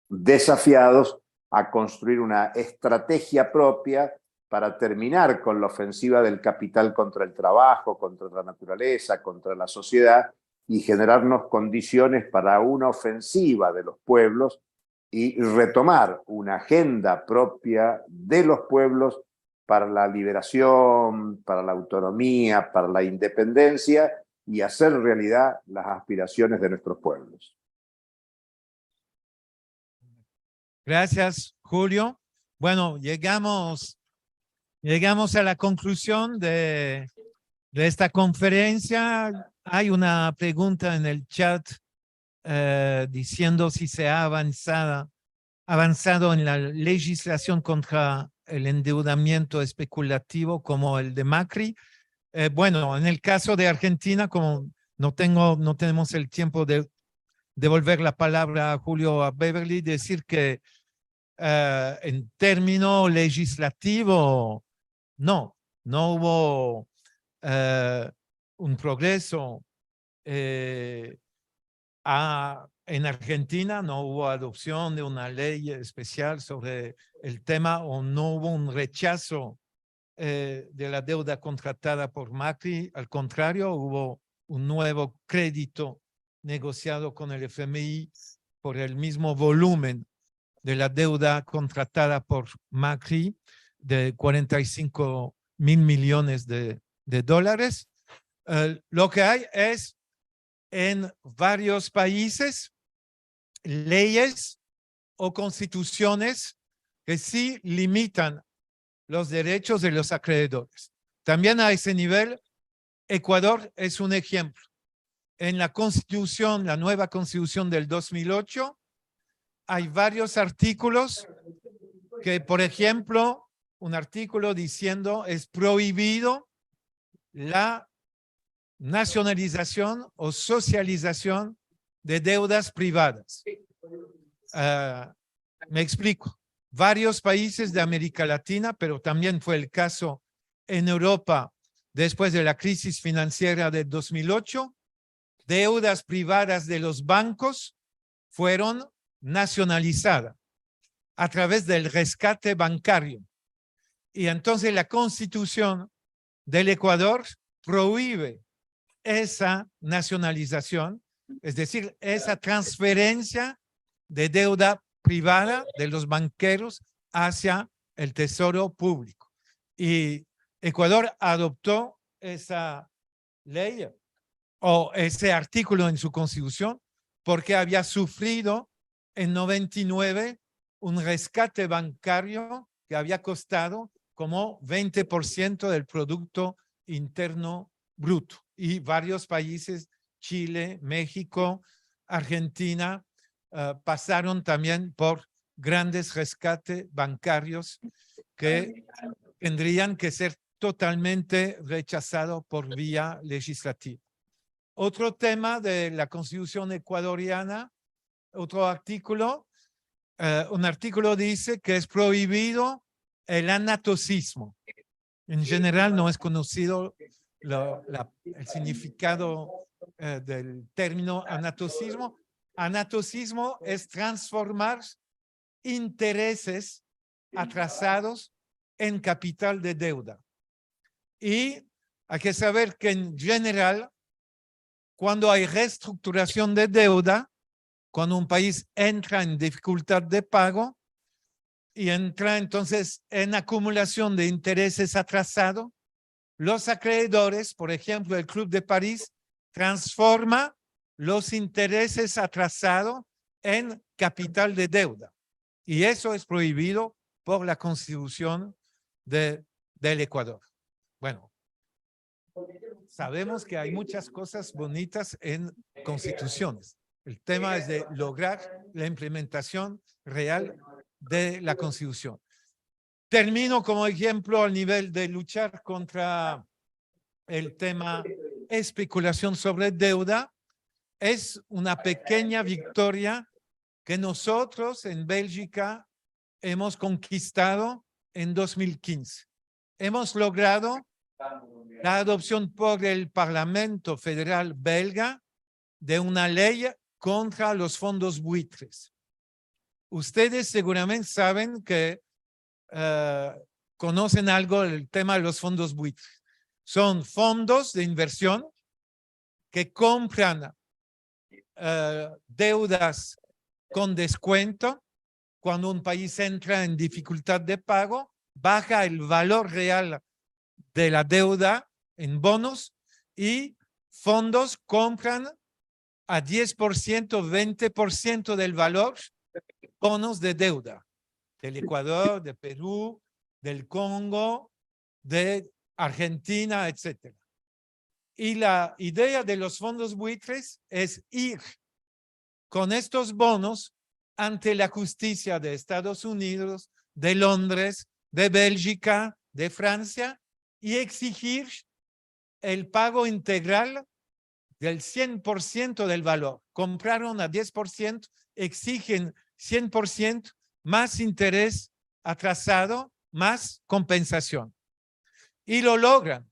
desafiados a construir una estrategia propia para terminar con la ofensiva del capital contra el trabajo, contra la naturaleza, contra la sociedad, y generarnos condiciones para una ofensiva de los pueblos y retomar una agenda propia de los pueblos para la liberación, para la autonomía, para la independencia, y hacer realidad las aspiraciones de nuestros pueblos. Gracias, Julio. Bueno, llegamos a la conclusión de esta conferencia. Hay una pregunta en el chat diciendo si se ha avanzado en la legislación contra el endeudamiento especulativo como el de Macri. Bueno, en el caso de Argentina, como no tenemos el tiempo de devolver la palabra a Julio, a Beverly, decir que en término legislativo no hubo un progreso. En Argentina no hubo adopción de una ley especial sobre el tema, o no hubo un rechazo de la deuda contratada por Macri. Al contrario, hubo un nuevo crédito negociado con el FMI por el mismo volumen de la deuda contratada por Macri, de 45.000 millones de dólares. Lo que hay es en varios países leyes o constituciones que sí limitan los derechos de los acreedores. También a ese nivel, Ecuador es un ejemplo. En la Constitución, la nueva Constitución del 2008, hay varios artículos que, por ejemplo, un artículo diciendo es prohibido la nacionalización o socialización de deudas privadas. Me explico. Varios países de América Latina, pero también fue el caso en Europa después de la crisis financiera de 2008, deudas privadas de los bancos fueron nacionalizadas a través del rescate bancario. Y entonces la Constitución del Ecuador prohíbe esa nacionalización, es decir, esa transferencia de deuda privada de los banqueros hacia el tesoro público. Y Ecuador adoptó esa ley o ese artículo en su constitución porque había sufrido en 99 un rescate bancario que había costado como 20% del Producto Interno Bruto. Y varios países, Chile, México, Argentina, pasaron también por grandes rescates bancarios que tendrían que ser totalmente rechazados por vía legislativa. Otro tema de la Constitución ecuatoriana, otro artículo, un artículo dice que es prohibido el anatocismo. En general no es conocido el significado del término anatocismo. Anatocismo es transformar intereses atrasados en capital de deuda. Y hay que saber que en general, cuando hay reestructuración de deuda, cuando un país entra en dificultad de pago y entra entonces en acumulación de intereses atrasados, los acreedores, por ejemplo, el Club de París, transforma los intereses atrasados en capital de deuda. Y eso es prohibido por la Constitución del Ecuador. Bueno, sabemos que hay muchas cosas bonitas en constituciones. El tema es de lograr la implementación real de la Constitución. Termino como ejemplo al nivel de luchar contra el tema especulación sobre deuda. Es una pequeña victoria que nosotros en Bélgica hemos conquistado en 2015. Hemos logrado la adopción por el Parlamento Federal belga de una ley contra los fondos buitres. Ustedes seguramente saben que conocen algo del tema de los fondos buitres. Son fondos de inversión que compran deudas con descuento. Cuando un país entra en dificultad de pago, baja el valor real de la deuda en bonos y fondos compran a 10%, 20% del valor bonos de deuda del Ecuador, de Perú, del Congo, de Argentina, etc. Y la idea de los fondos buitres es ir con estos bonos ante la justicia de Estados Unidos, de Londres, de Bélgica, de Francia, y exigir el pago integral del 100% del valor. Compraron a 10%, exigen 100%, más interés atrasado, más compensación. Y lo logran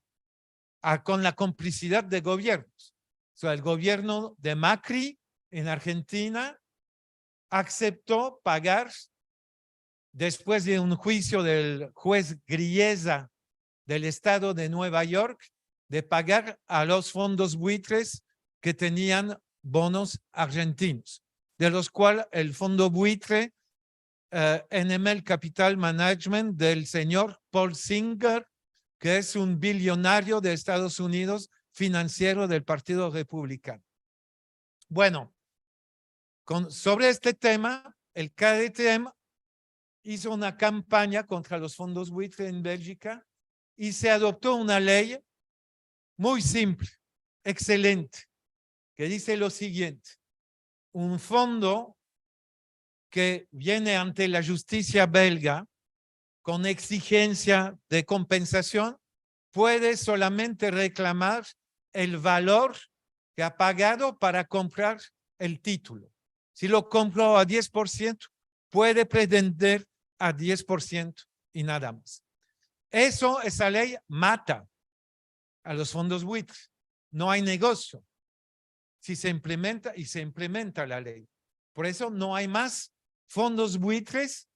con la complicidad de gobiernos. O sea, el gobierno de Macri en Argentina aceptó pagar, después de un juicio del juez Griesa del estado de Nueva York, de pagar a los fondos buitres que tenían bonos argentinos, de los cuales el fondo buitre NML Capital Management del señor Paul Singer, que es un billonario de Estados Unidos, financiero del Partido Republicano. Bueno, sobre este tema, el KDTM hizo una campaña contra los fondos buitre en Bélgica y se adoptó una ley muy simple, excelente, que dice lo siguiente: un fondo que viene ante la justicia belga con exigencia de compensación puede solamente reclamar el valor que ha pagado para comprar el título. Si lo compró a 10%, puede pretender a 10% y nada más. Esa ley mata a los fondos buitres. No hay negocio si se implementa y se implementa la ley. Por eso no hay más fondos buitres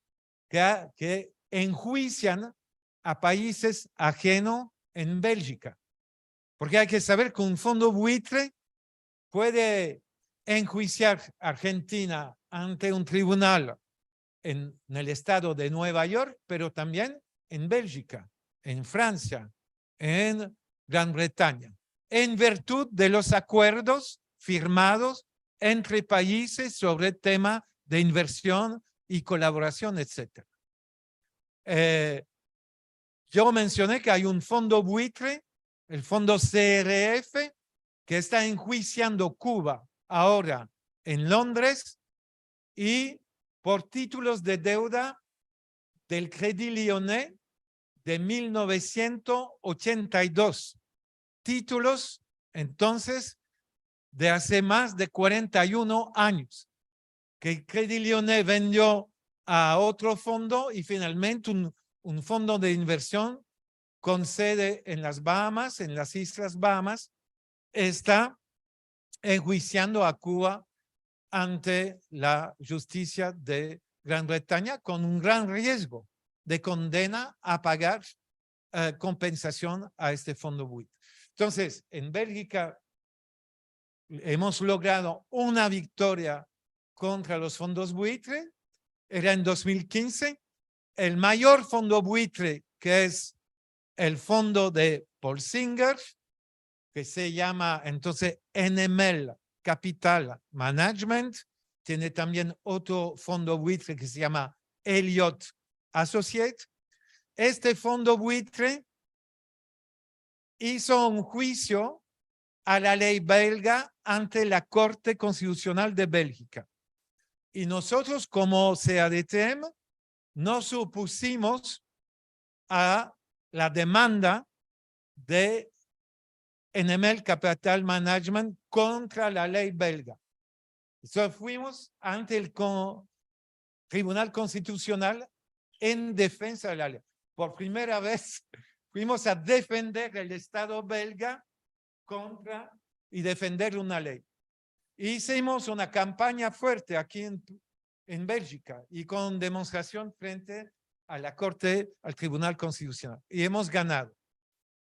que enjuician a países ajenos en Bélgica. Porque hay que saber que un fondo buitre puede enjuiciar a Argentina ante un tribunal en el estado de Nueva York, pero también en Bélgica, en Francia, en Gran Bretaña, en virtud de los acuerdos firmados entre países sobre el tema de inversión y colaboración, etc. Yo mencioné que hay un fondo buitre, el fondo CRF, que está enjuiciando Cuba ahora en Londres y por títulos de deuda del Crédit Lyonnais de 1982. Títulos, entonces, de hace más de 41 años, que el Crédit Lyonnais vendió a otro fondo y finalmente un fondo de inversión con sede en las Bahamas, en las Islas Bahamas, está enjuiciando a Cuba ante la justicia de Gran Bretaña con un gran riesgo de condena a pagar compensación a este fondo buitre. Entonces, en Bélgica hemos logrado una victoria contra los fondos buitre. Era en 2015. El mayor fondo buitre, que es el fondo de Paul Singer, que se llama entonces NML Capital Management, tiene también otro fondo buitre que se llama Elliott Associate. Este fondo buitre hizo un juicio a la ley belga ante la Corte Constitucional de Bélgica. Y nosotros como CADTM nos opusimos a la demanda de NML Capital Management contra la ley belga. Entonces fuimos ante el Tribunal Constitucional en defensa de la ley. Por primera vez fuimos a defender el Estado belga contra y defender una ley. Hicimos una campaña fuerte aquí en Bélgica y con demostración frente a la Corte, al Tribunal Constitucional. Y hemos ganado.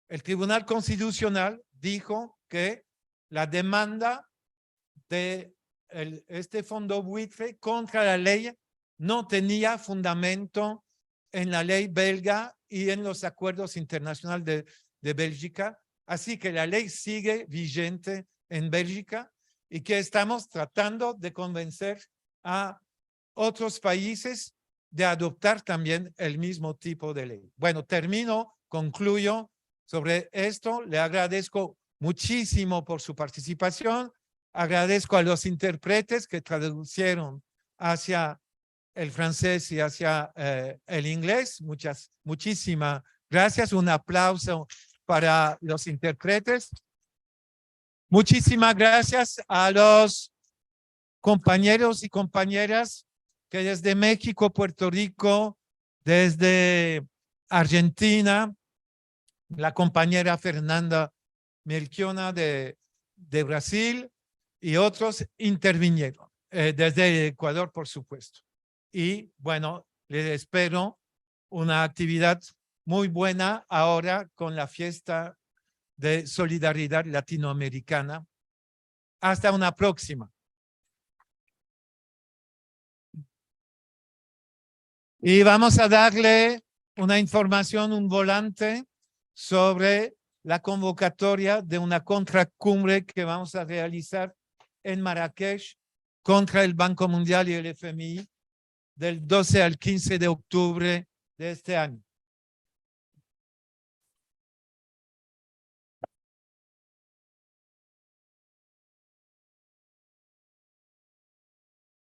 El Tribunal Constitucional dijo que la demanda de este fondo buitre contra la ley no tenía fundamento en la ley belga y en los acuerdos internacionales de Bélgica. Así que la ley sigue vigente en Bélgica y que estamos tratando de convencer a otros países de adoptar también el mismo tipo de ley. Bueno, concluyo sobre esto. Le agradezco muchísimo por su participación. Agradezco a los intérpretes que traducieron hacia el francés y hacia el inglés. Muchísimas gracias. Un aplauso para los intérpretes. Muchísimas gracias a los compañeros y compañeras que desde México, Puerto Rico, desde Argentina, la compañera Fernanda Melchiona de Brasil y otros intervinieron, desde Ecuador, por supuesto. Y bueno, les espero una actividad muy buena ahora con la fiesta de solidaridad latinoamericana. Hasta una próxima. Y vamos a darle una información, un volante sobre la convocatoria de una contracumbre que vamos a realizar en Marrakech contra el Banco Mundial y el FMI del 12 al 15 de octubre de este año.